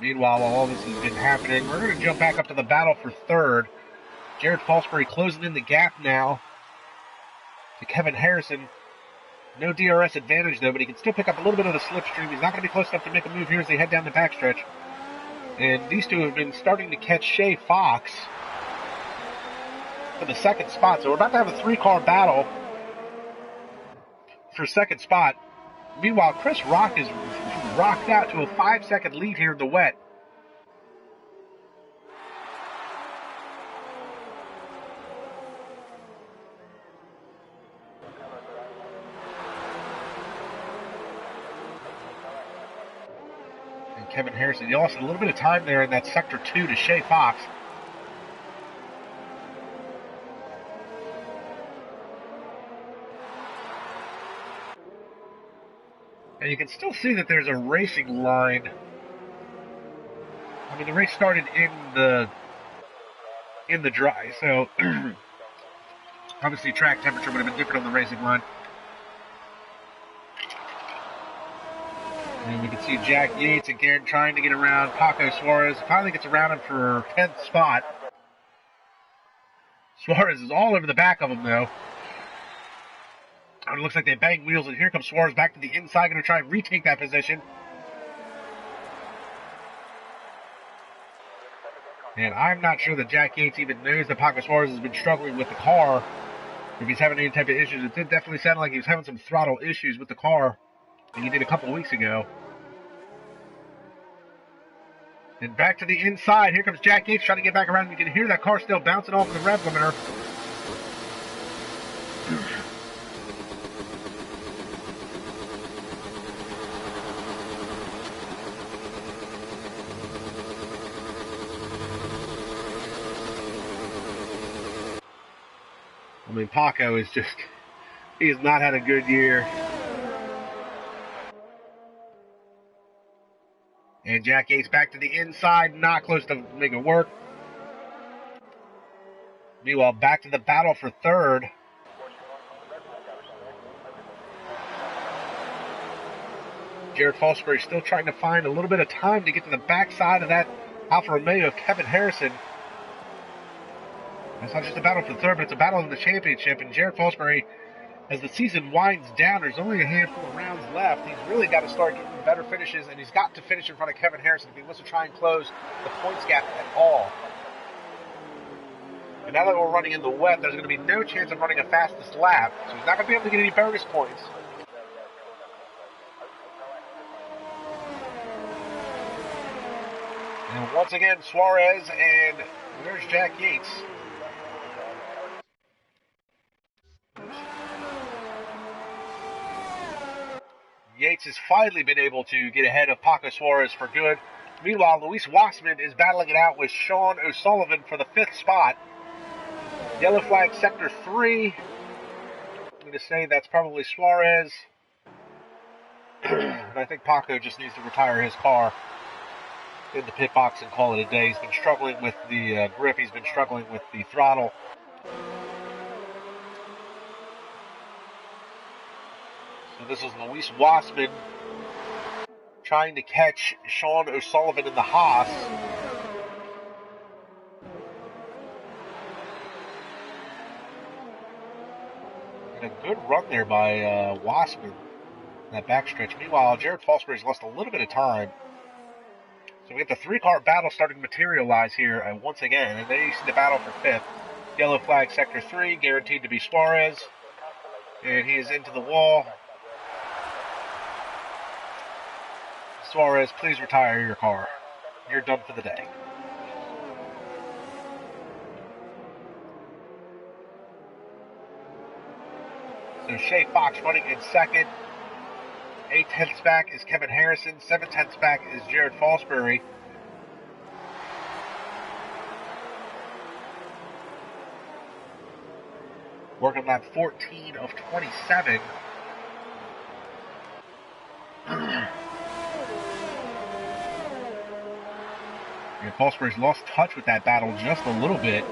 Meanwhile, while all this has been happening, we're going to jump back up to the battle for third. Jared Fosbury closing in the gap now to Kevin Harrison. No DRS advantage, though, but he can still pick up a little bit of the slipstream. He's not going to be close enough to make a move here as they head down the backstretch. And these two have been starting to catch Shay Fox for the second spot. So we're about to have a three-car battle for second spot. Meanwhile, Chris Rock is rocked out to a 5-second lead here in the wet. And Kevin Harrison, he lost a little bit of time there in that sector 2 to Shay Fox. And you can still see that there's a racing line. I mean, the race started in the dry, so obviously track temperature would have been different on the racing line. And we can see Jack Yates again trying to get around Paco Suarez. Finally gets around him for 10th spot. Suarez is all over the back of him, though. And it looks like they bang wheels, and here comes Suarez back to the inside, going to try and retake that position. And I'm not sure that Jack Yates even knows that Paco Suarez has been struggling with the car. If he's having any type of issues, it did definitely sound like he was having some throttle issues with the car that he did a couple of weeks ago. And back to the inside. Here comes Jack Yates trying to get back around. You can hear that car still bouncing off the rev limiter. I mean, Paco is just, he has not had a good year. And Jack Yates back to the inside, not close to make it work. Meanwhile, back to the battle for third. Jared Fosbury still trying to find a little bit of time to get to the backside of that Alfa Romeo of Kevin Harrison. It's not just a battle for third, but it's a battle in the championship. And Jared Fosbury, as the season winds down, there's only a handful of rounds left. He's really got to start getting better finishes, and he's got to finish in front of Kevin Harrison if he wants to try and close the points gap at all. And now that we're running in the wet, there's going to be no chance of running a fastest lap, so he's not going to be able to get any bonus points. And once again, Suarez, and there's Jack Yates. Yates has finally been able to get ahead of Paco Suarez for good. Meanwhile, Luis Wassman is battling it out with Sean O'Sullivan for the 5th spot. Yellow flag sector 3. I'm going to say that's probably Suarez. And I think Paco just needs to retire his car in the pit box and call it a day. He's been struggling with the grip. He's been struggling with the throttle. So this is Luis Wassman trying to catch Sean O'Sullivan in the Haas. And a good run there by Wassman in that backstretch. Meanwhile, Jared Fosbury's lost a little bit of time. So we get the 3-car battle starting to materialize here once again. And then you see the battle for 5th. Yellow flag sector 3, guaranteed to be Suarez. And he is into the wall. Suarez, please retire your car. You're done for the day. So Shay Fox running in second. 8/10ths back is Kevin Harrison. 7/10ths back is Jared Fosbury. Working lap 14 of 27. And Fosbury's lost touch with that battle just a little bit.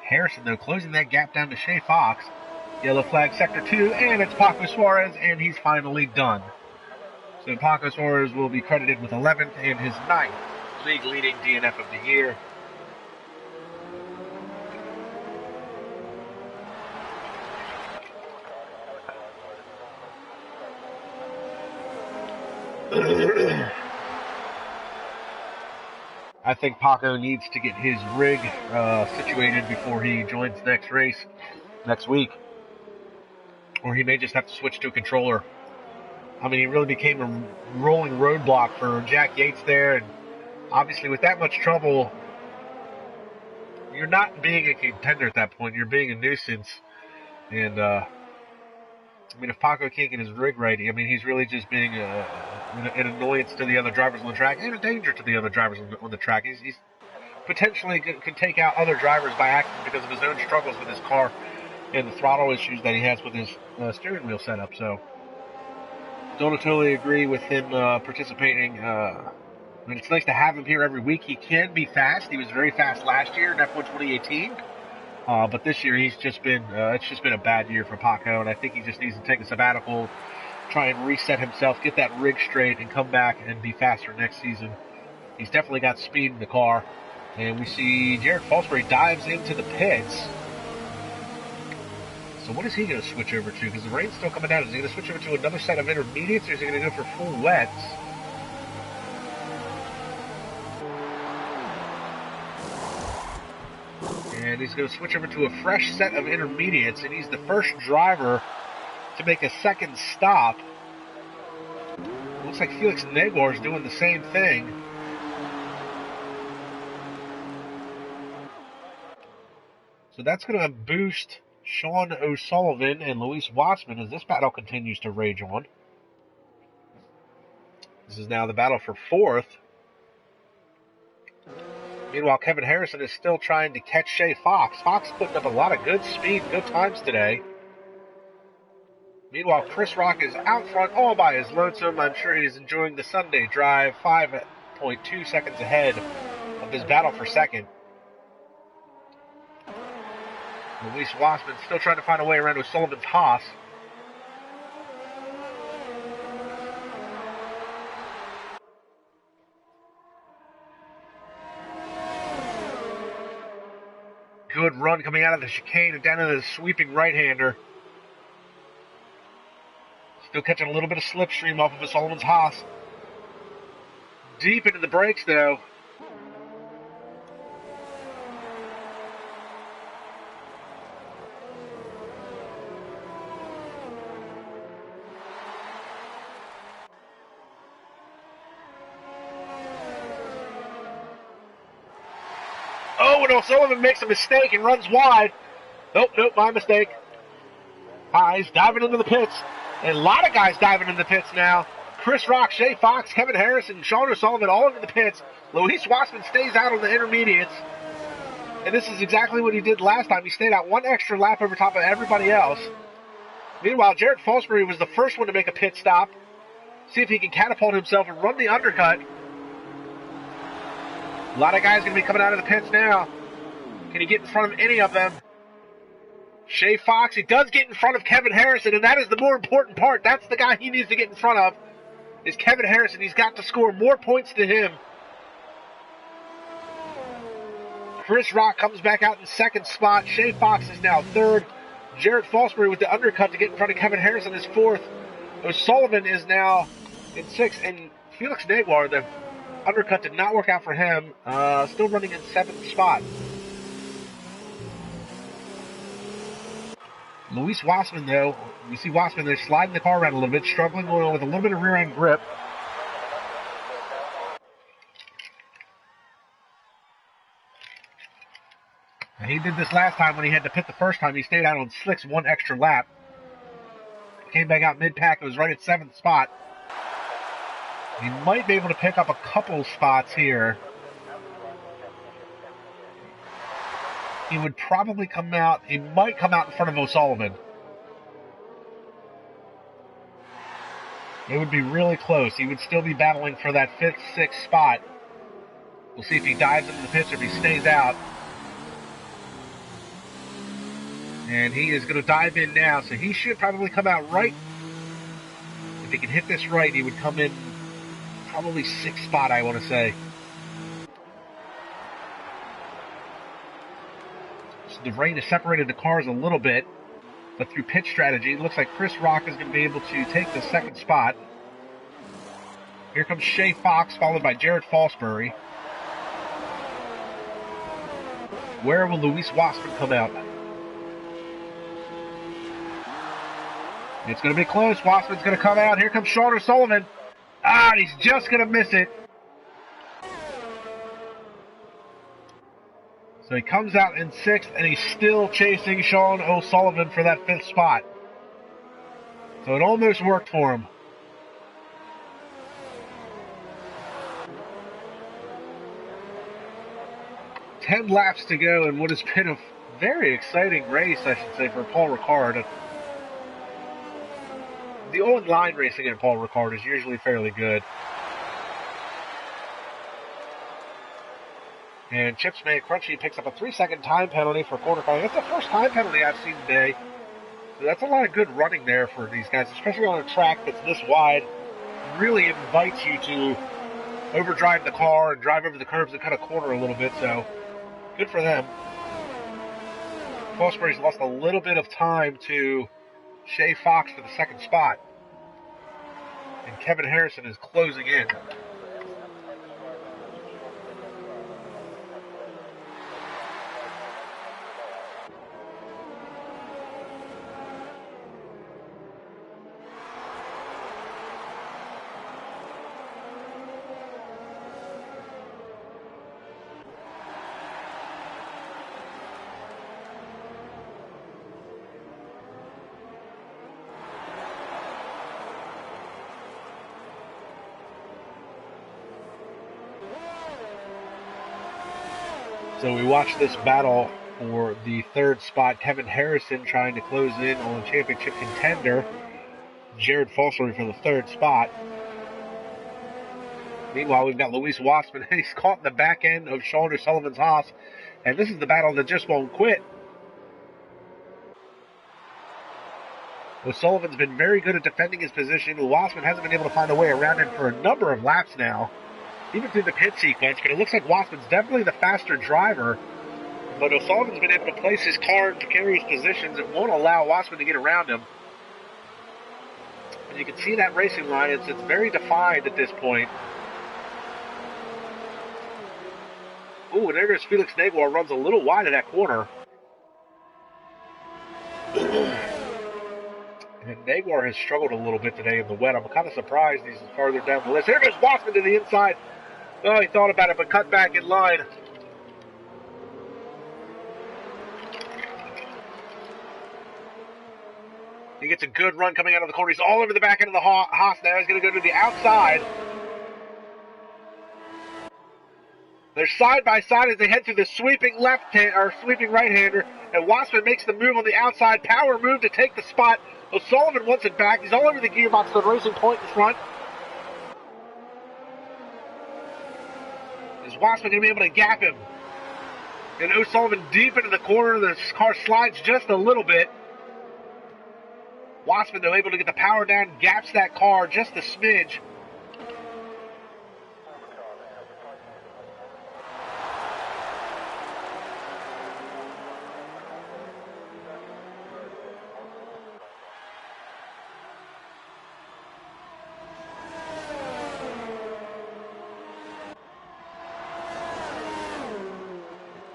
Harrison, though, closing that gap down to Shay Fox. Yellow flag, sector 2, and it's Paco Suarez, and he's finally done. So Paco Suarez will be credited with 11th and his 9th league-leading DNF of the year. I think Paco needs to get his rig situated before he joins the next race next week. Or he may just have to switch to a controller. I mean, he really became a rolling roadblock for Jack Yates there. And obviously, with that much trouble, you're not being a contender at that point. You're being a nuisance. And, I mean, if Paco can't get his rig right, I mean, he's really just being an annoyance to the other drivers on the track and a danger to the other drivers on the track. He's potentially could take out other drivers by accident because of his own struggles with his car and the throttle issues that he has with his steering wheel setup. So, don't totally agree with him participating. I mean, it's nice to have him here every week. He can be fast. He was very fast last year in F1 2018. But this year, it's just been a bad year for Paco, and I think he just needs to take a sabbatical, try and reset himself, get that rig straight, and come back and be faster next season. He's definitely got speed in the car. And we see Jared Fosbury dives into the pits. So what is he going to switch over to? Because the rain's still coming down. Is he going to switch over to another set of intermediates, or is he going to go for full wets? And he's going to switch over to a fresh set of intermediates, and he's the first driver to make a second stop. Looks like Felix Negwer is doing the same thing. So that's going to boost Sean O'Sullivan and Luis Wattsman as this battle continues to rage on. This is now the battle for 4th. Meanwhile, Kevin Harrison is still trying to catch Shay Fox. Fox putting up a lot of good speed, good times today. Meanwhile, Chris Rock is out front all by his lonesome. I'm sure he's enjoying the Sunday drive, 5.2 seconds ahead of his battle for second. Luis Wattsman still trying to find a way around O'Sullivan's Haas. Good run coming out of the chicane and down into the sweeping right-hander. Still catching a little bit of slipstream off of O'Sullivan's Haas. Deep into the brakes, though. Oh, and O'Sullivan makes a mistake and runs wide. Nope, my mistake. He's diving into the pits. And a lot of guys diving into the pits now. Chris Rock, Shay Fox, Kevin Harrison, Sean O'Sullivan all into the pits. Luis Wattsman stays out on the intermediates. And this is exactly what he did last time. He stayed out one extra lap over top of everybody else. Meanwhile, Jared Fosbury was the first one to make a pit stop. See if he can catapult himself and run the undercut. A lot of guys going to be coming out of the pits now. Can he get in front of any of them? Shay Fox, he does get in front of Kevin Harrison, and that is the more important part. That's the guy he needs to get in front of, is Kevin Harrison. He's got to score more points than him. Chris Rock comes back out in second spot. Shay Fox is now third. Jared Fosbury with the undercut to get in front of Kevin Harrison is fourth. O'Sullivan is now in sixth, and Felix Negwer, the undercut did not work out for him. Still running in seventh spot. Luis Wattsman, though, you see Wattsman there sliding the car around a little bit, struggling with a little bit of rear end grip. He did this last time when he had to pit the first time. He stayed out on slicks one extra lap. Came back out mid-pack. It was right at 7th spot. He might be able to pick up a couple spots here. He would probably come out. He might come out in front of O'Sullivan. It would be really close. He would still be battling for that 5th, 6th spot. We'll see if he dives into the pits or if he stays out. And he is going to dive in now, so he should probably come out right. If he can hit this right, he would come in probably 6th spot, I want to say. So the rain has separated the cars a little bit, but through pit strategy, it looks like Chris Rock is going to be able to take the 2nd spot. Here comes Shay Fox, followed by Jared Fosbury. Where will Luis Wassman come out? It's going to be close. Wassman's going to come out. Here comes Sean O'Sullivan. And he's just going to miss it. So he comes out in 6th, and he's still chasing Sean O'Sullivan for that 5th spot. So it almost worked for him. Ten laps to go in what has been a very exciting race, I should say, for Paul Ricard. The online racing in Paul Ricard is usually fairly good. And Chips May Crunchy picks up a 3-second time penalty for corner calling. That's the first time penalty I've seen today. So that's a lot of good running there for these guys, especially on a track that's this wide. Really invites you to overdrive the car and drive over the curbs and cut a corner a little bit, so good for them. Fosbury's lost a little bit of time to Shay Fox for the 2nd spot. And Kevin Harrison is closing in. So we watch this battle for the 3rd spot. Kevin Harrison trying to close in on championship contender Jared Fosbury for the 3rd spot. Meanwhile, we've got Luis Wassman. He's caught in the back end of Sean O'Sullivan's Haas. And this is the battle that just won't quit. O'Sullivan's been very good at defending his position. Wassman hasn't been able to find a way around him for a number of laps now, even through the pit sequence, but it looks like Wassman's definitely the faster driver. But O'Sullivan's been able to place his car in precarious positions and won't allow Wassman to get around him. And you can see that racing line, it's very defined at this point. Ooh, and there goes Felix Negwer, runs a little wide of that corner. And Negwer has struggled a little bit today in the wet. I'm kind of surprised he's farther down the list. Here goes Wassman to the inside. Oh, he thought about it, but cut back in line. He gets a good run coming out of the corner. He's all over the back end of the Haas now. He's going to go to the outside. They're side by side as they head through the sweeping sweeping right-hander. And Wassman makes the move on the outside. Power move to take the spot. O'Sullivan wants it back. He's all over the gearbox to the Racing Point in front. Is Wassman going to be able to gap him? And O'Sullivan deep into the corner. The car slides just a little bit. Wassman, though, able to get the power down, gaps that car just a smidge.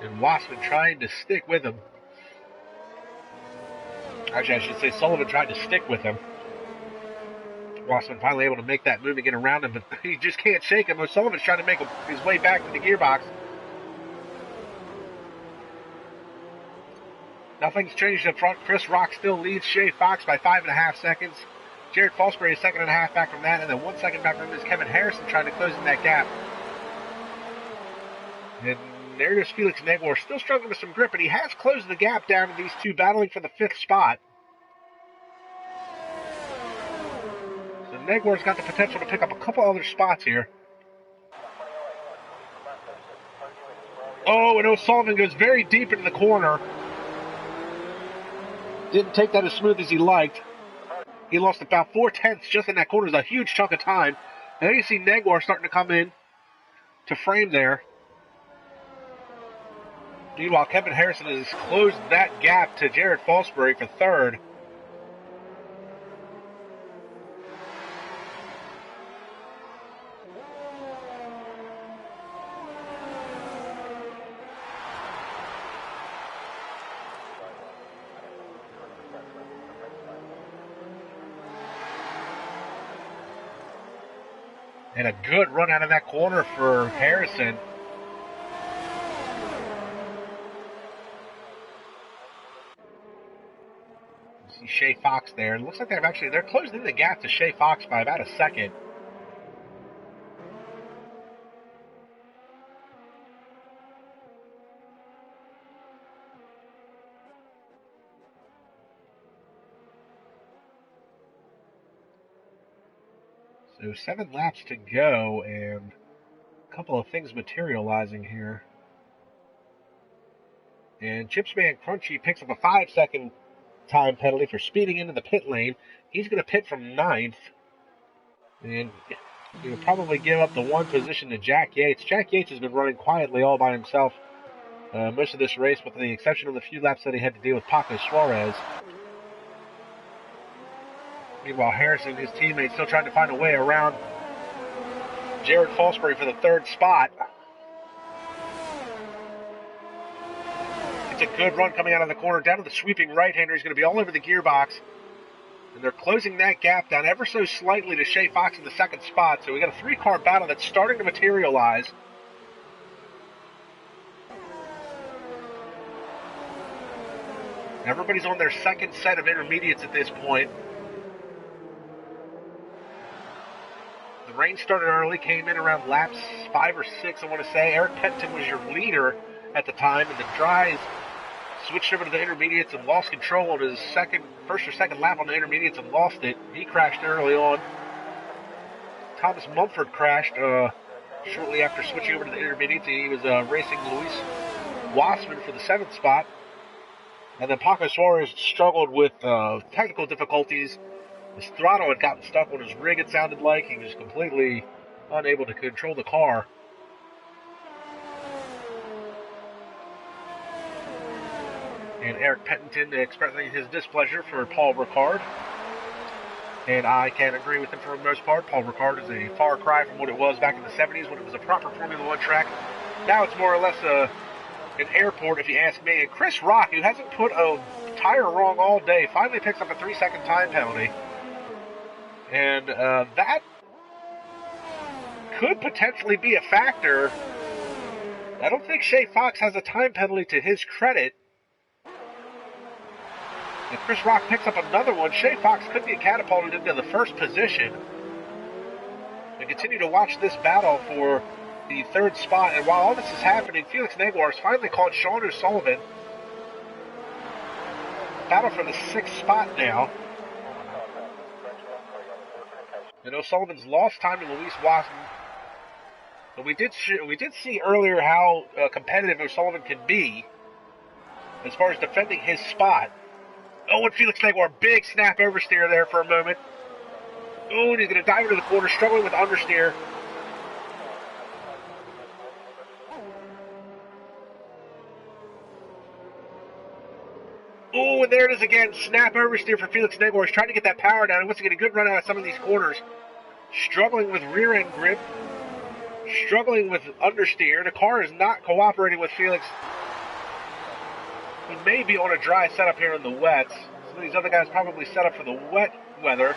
And Wassman trying to stick with him. Actually, I should say Sullivan tried to stick with him. Wassman finally able to make that move and get around him, but he just can't shake him. Sullivan's trying to make his way back to the gearbox. Nothing's changed up front. Chris Rock still leads Shay Fox by 5.5 seconds. Jared Fosbury is 2.5 back from that, and then 1 second back from him is Kevin Harrison trying to close in that gap. And there goes Felix Negwer, still struggling with some grip, but he has closed the gap down to these two battling for the 5th spot. So Negwer's got the potential to pick up a couple other spots here. Oh, and O'Sullivan goes very deep into the corner. Didn't take that as smooth as he liked. He lost about 4/10 just in that corner. It's a huge chunk of time. And then you see Negwer starting to come in to frame there. Meanwhile, Kevin Harrison has closed that gap to Jared Fosbury for 3rd. And a good run out of that corner for Harrison. You see Shay Fox there. It looks like they're closing the gap to Shay Fox by about a second. So 7 laps to go, and a couple of things materializing here. And Chipsman Crunchy picks up a 5-second time penalty for speeding into the pit lane. He's going to pit from 9th. And he'll probably give up the 1 position to Jack Yates. Jack Yates has been running quietly all by himself most of this race, with the exception of the few laps that he had to deal with Paco Suarez. Meanwhile, Harrison and his teammates still trying to find a way around Jared Fosbury for the 3rd spot. It's a good run coming out of the corner. Down to the sweeping right-hander. He's going to be all over the gearbox. And they're closing that gap down ever so slightly to Shay Fox in the 2nd spot. So we got a 3-car battle that's starting to materialize. Everybody's on their 2nd set of intermediates at this point. The rain started early, came in around laps 5 or 6, I want to say. Eric Penton was your leader at the time, and the Dries switched over to the intermediates and lost control on his first or second lap on the intermediates and lost it. He crashed early on. Thomas Mumford crashed shortly after switching over to the intermediates. He was racing Luis Wassman for the 7th spot. And then Paco Suarez struggled with technical difficulties. His throttle had gotten stuck on his rig, it sounded like. He was completely unable to control the car. And Eric Pettington expressing his displeasure for Paul Ricard. And I can agree with him for the most part. Paul Ricard is a far cry from what it was back in the 70s when it was a proper Formula 1 track. Now it's more or less an airport, if you ask me. And Chris Rock, who hasn't put a tire wrong all day, finally picks up a 3-second time penalty. And that could potentially be a factor. I don't think Shay Fox has a time penalty to his credit. And Chris Rock picks up another one. Shay Fox could be catapulted into the 1st position. We continue to watch this battle for the 3rd spot. And while all this is happening, Felix Negwer has finally caught Sean O'Sullivan. Battle for the 6th spot now. And O'Sullivan's lost time to Luis Wasson. But we did see earlier how competitive O'Sullivan can be as far as defending his spot. Oh, and Felix Negwer, big snap oversteer there for a moment. Oh, and he's going to dive into the corner, struggling with understeer. Oh, and there it is again. Snap oversteer for Felix Negwer. He's trying to get that power down. He wants to get a good run out of some of these corners. Struggling with rear end grip. Struggling with understeer. The car is not cooperating with Felix. He may be on a dry setup here in the wets. Some of these other guys probably set up for the wet weather.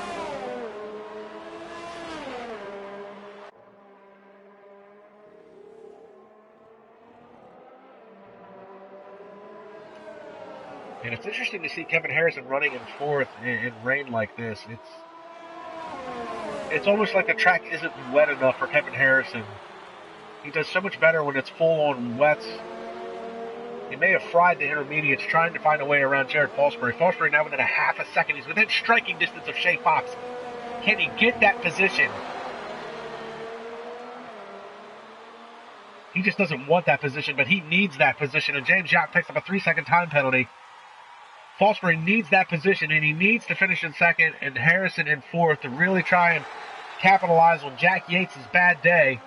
And it's interesting to see Kevin Harrison running in fourth in rain like this. It's almost like the track isn't wet enough for Kevin Harrison. He does so much better when it's full-on wets. He may have fried the intermediates trying to find a way around Jared Fosbury. Fosbury now within a half a second. He's within striking distance of Shay Fox. Can he get that position? He just doesn't want that position, but he needs that position. And James Yacht picks up a 3-second time penalty. Fosbury needs that position, and he needs to finish in second, and Harrison in fourth to really try and capitalize on Jack Yates' bad day.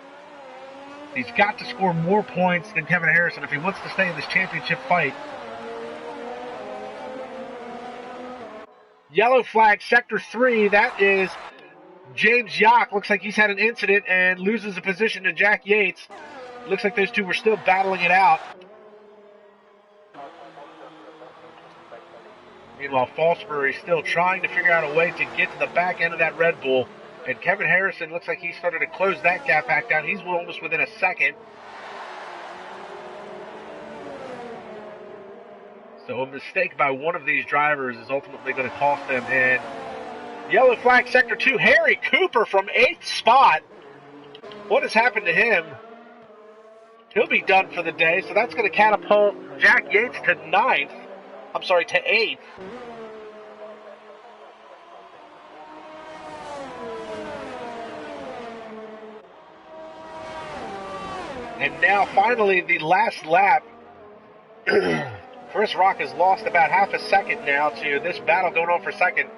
He's got to score more points than Kevin Harrison if he wants to stay in this championship fight. Yellow flag, sector 3. That is James Yacht. Looks like he's had an incident and loses a position to Jack Yates. Looks like those two were still battling it out. Meanwhile, Fosbury still trying to figure out a way to get to the back end of that Red Bull. And Kevin Harrison looks like he started to close that gap back down. He's almost within a second. So a mistake by one of these drivers is ultimately going to cost them. And yellow flag, sector 2, Harry Cooper from 8th spot. What has happened to him? He'll be done for the day, so that's going to catapult Jack Yates to 9th. I'm sorry, to 8th. And now, finally, the last lap. Chris Rock has lost about half a second now to this battle going on for second.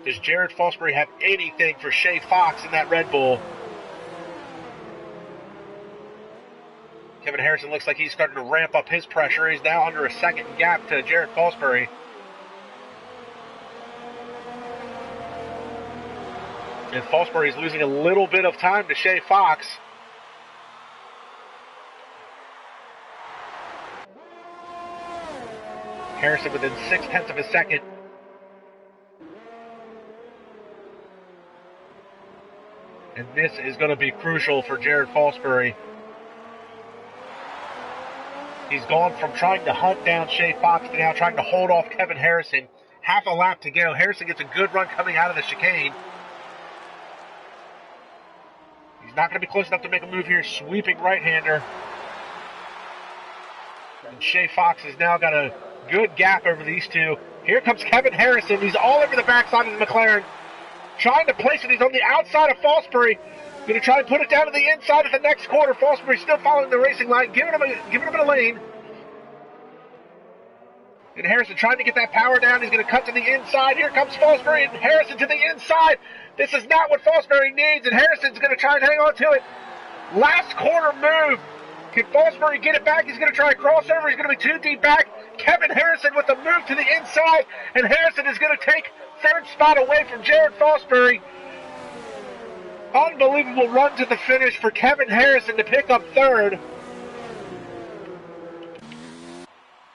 Does Jared Fosbury have anything for Shay Fox in that Red Bull? Kevin Harrison looks like he's starting to ramp up his pressure. He's now under a second gap to Jared Fosbury. And Fosbury's losing a little bit of time to Shay Fox. Harrison within 0.6 of a second. And this is going to be crucial for Jared Fosbury. He's gone from trying to hunt down Shay Fox to now trying to hold off Kevin Harrison. Half a lap to go. Harrison gets a good run coming out of the chicane. He's not going to be close enough to make a move here. Sweeping right-hander. And Shay Fox has now got a good gap over these two. Here comes Kevin Harrison. He's all over the backside of the McLaren. Trying to place it. He's on the outside of Fosbury. Going to try and put it down to the inside of the next corner. Fosbury still following the racing line. Giving him a lane. And Harrison trying to get that power down. He's going to cut to the inside. Here comes Fosbury and Harrison to the inside. This is not what Fosbury needs. And Harrison's going to try and hang on to it. Last corner move. Can Fosbury get it back? He's going to try a crossover. He's going to be too deep back. Kevin Harrison with the move to the inside. And Harrison is going to take third spot away from Jared Fosbury. Unbelievable run to the finish for Kevin Harrison to pick up third.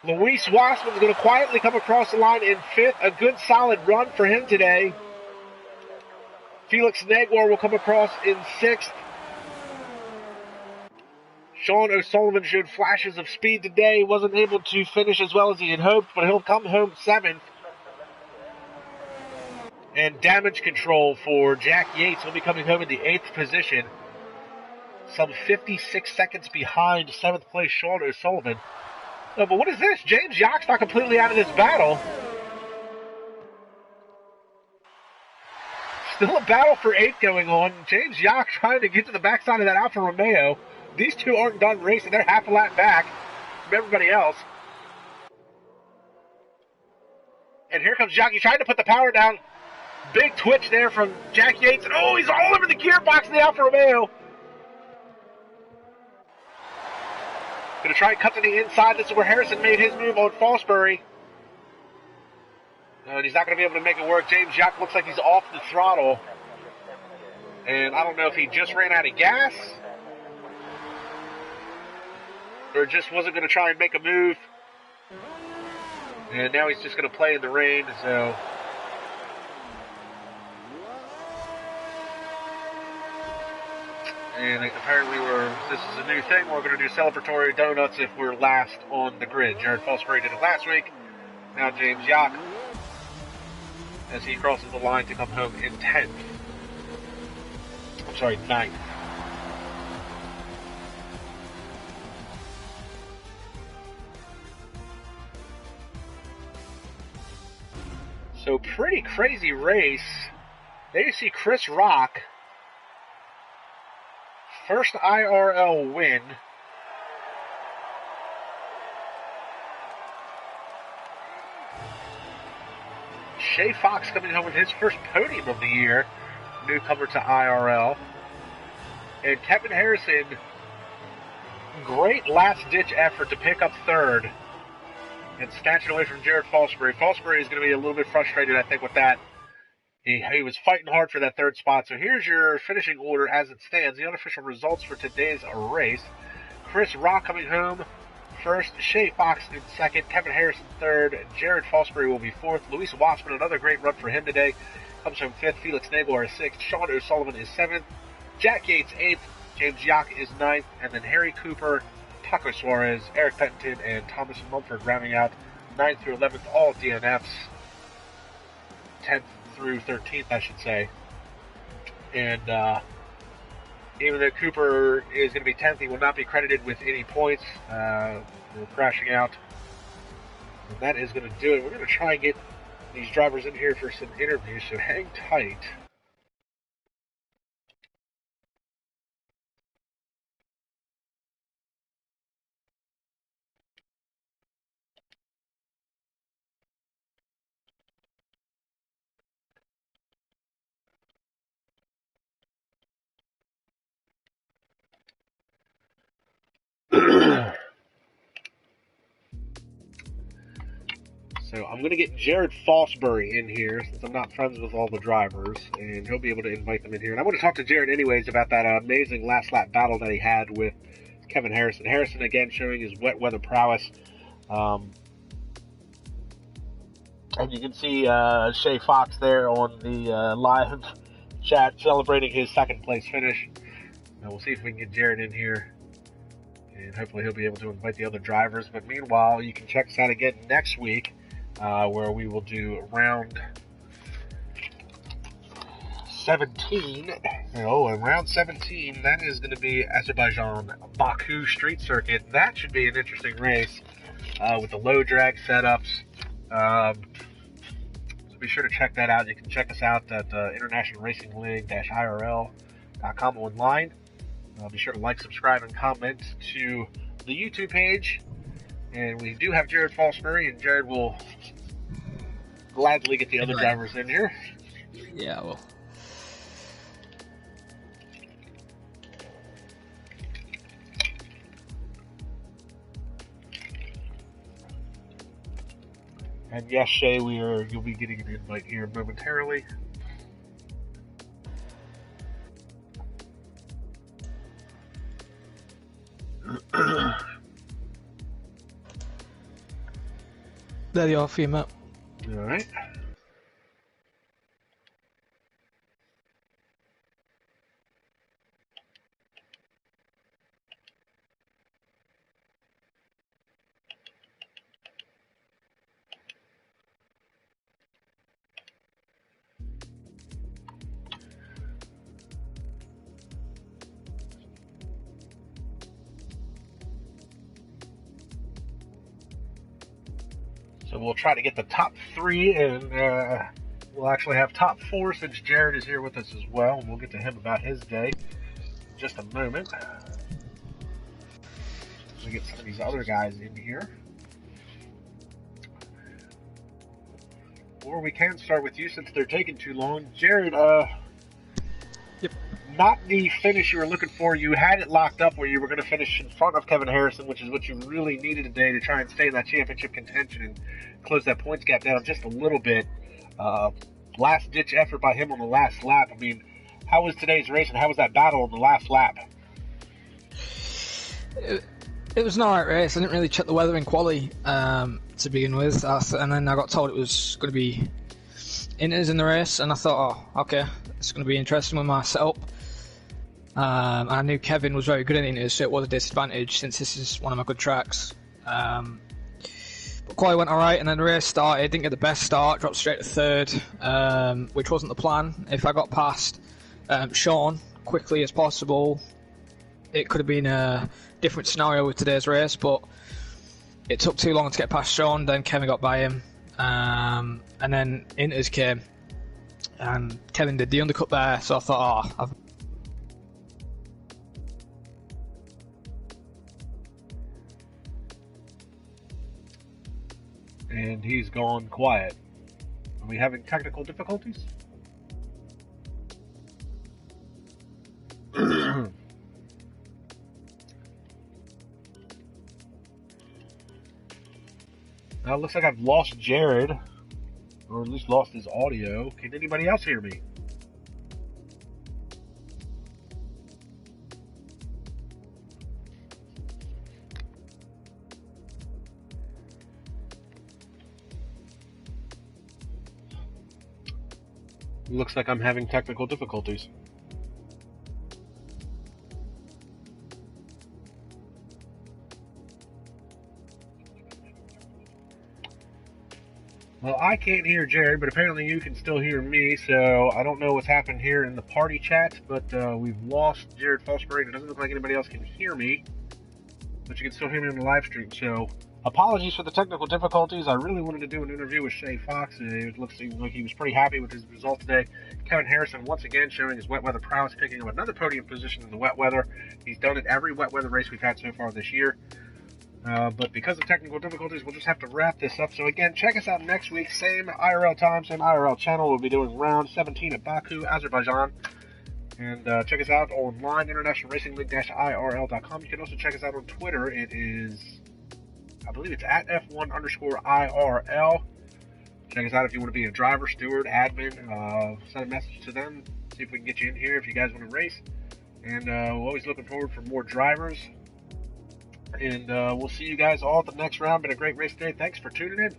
Luis Wassman's going to quietly come across the line in fifth. A good solid run for him today. Felix Negwer will come across in sixth. Sean O'Sullivan showed flashes of speed today. Wasn't able to finish as well as he had hoped, but he'll come home seventh. And damage control for Jack Yates will be coming home in the 8th position. Some 56 seconds behind 7th place Sean O'Sullivan. No, but what is this? James Yacht's not completely out of this battle. Still a battle for 8th going on. James Yacht trying to get to the backside of that Alfa Romeo. These two aren't done racing. They're half a lap back from everybody else. And here comes Yacht. He's trying to put the power down. Big twitch there from Jack Yates. And oh, he's all over the gearbox of the Alfa Romeo. Going to try and cut to the inside. This is where Harrison made his move on Fosbury. And he's not going to be able to make it work. James Yacht looks like he's off the throttle. And I don't know if he just ran out of gas or just wasn't going to try and make a move. And now he's just going to play in the rain. So and apparently this is a new thing. We're going to do celebratory donuts if we're last on the grid. Jared Fosbury did it last week. Now James Yock, as he crosses the line to come home in 10th. I'm sorry, 9th. So pretty crazy race. There you see Chris Rock. First IRL win. Shay Fox coming home with his first podium of the year. Newcomer to IRL. And Kevin Harrison, great last-ditch effort to pick up third and snatch it away from Jared Fosbury. Fosbury is going to be a little bit frustrated, I think, with that. He was fighting hard for that third spot. So here's your finishing order as it stands. The unofficial results for today's race. Chris Rock coming home first. Shay Fox in second. Kevin Harrison third. Jared Fosbury will be fourth. Luis Watsman, another great run for him today, comes home fifth. Felix Negwer is sixth. Sean O'Sullivan is seventh. Jack Yates eighth. James Yock is ninth. And then Harry Cooper, Taco Suarez, Eric Pettington, and Thomas Mumford rounding out 9th through 11th, all DNFs. 10th through 13th, I should say. And even though Cooper is going to be 10th, he will not be credited with any points. We're crashing out. And that is going to do it. We're going to try and get these drivers in here for some interviews, so hang tight. So I'm going to get Jared Fosbury in here since I'm not friends with all the drivers, and he'll be able to invite them in here. And I want to talk to Jared anyways about that amazing last lap battle that he had with Kevin Harrison. Harrison again showing his wet weather prowess. And you can see Shay Fox there on the live chat celebrating his second place finish. And we'll see if we can get Jared in here. And hopefully he'll be able to invite the other drivers. But meanwhile, you can check us out again next week, where we will do round 17. Oh, and round 17, that is going to be Azerbaijan Baku Street Circuit. That should be an interesting race with the low drag setups. So be sure to check that out. You can check us out at International Racing League-IRL.com online. Be sure to like, subscribe, and comment to the YouTube page. And we do have Jared Fosbury, and Jared will gladly get the other drivers in here. Yeah, well. And yes, Shay, you'll be getting an invite here momentarily. There you are for you, Matt. All right. So we'll try to get the top three, and we'll actually have top four since Jared is here with us as well. And we'll get to him about his day in just a moment. We'll get some of these other guys in here. Or we can start with you since they're taking too long. Jared, Yep. Not the finish you were looking for. You had it locked up where you were going to finish in front of Kevin Harrison, which is what you really needed today to try and stay in that championship contention and close that points gap down just a little bit. Last-ditch effort by him on the last lap. I mean, how was today's race, and how was that battle on the last lap? It was an alright race. I didn't really check the weather in quali to begin with, and then I got told it was going to be inters in the race, and I thought, oh, okay, it's going to be interesting with my setup. I knew Kevin was very good in it, so it was a disadvantage since this is one of my good tracks. But quite went alright, and then the race started. Didn't get the best start, dropped straight to third, which wasn't the plan. If I got past Sean quickly as possible, it could have been a different scenario with today's race, but it took too long to get past Sean. Then Kevin got by him, and then Inters came, and Kevin did the undercut there, so I thought, I've and he's gone quiet. Are we having technical difficulties? Now it looks like I've lost Jared, or at least lost his audio. Can anybody else hear me? Looks like I'm having technical difficulties. Well, I can't hear Jared, but apparently you can still hear me, so I don't know what's happened here in the party chat, but we've lost Jared Fosbury. It doesn't look like anybody else can hear me, but you can still hear me on the live stream, so apologies for the technical difficulties. I really wanted to do an interview with Shay Fox. It looks like he was pretty happy with his result today. Kevin Harrison, once again, showing his wet weather prowess, picking up another podium position in the wet weather. He's done it every wet weather race we've had so far this year. But because of technical difficulties, we'll just have to wrap this up. So again, check us out next week. Same IRL time, same IRL channel. We'll be doing round 17 at Baku, Azerbaijan. And check us out online, International Racing League-IRL.com. You can also check us out on Twitter. It is, I believe it's at F1_IRL. Check us out if you want to be a driver, steward, admin. Send a message to them. See if we can get you in here if you guys want to race. And we're always looking forward for more drivers. And we'll see you guys all at the next round. Been a great race today. Thanks for tuning in.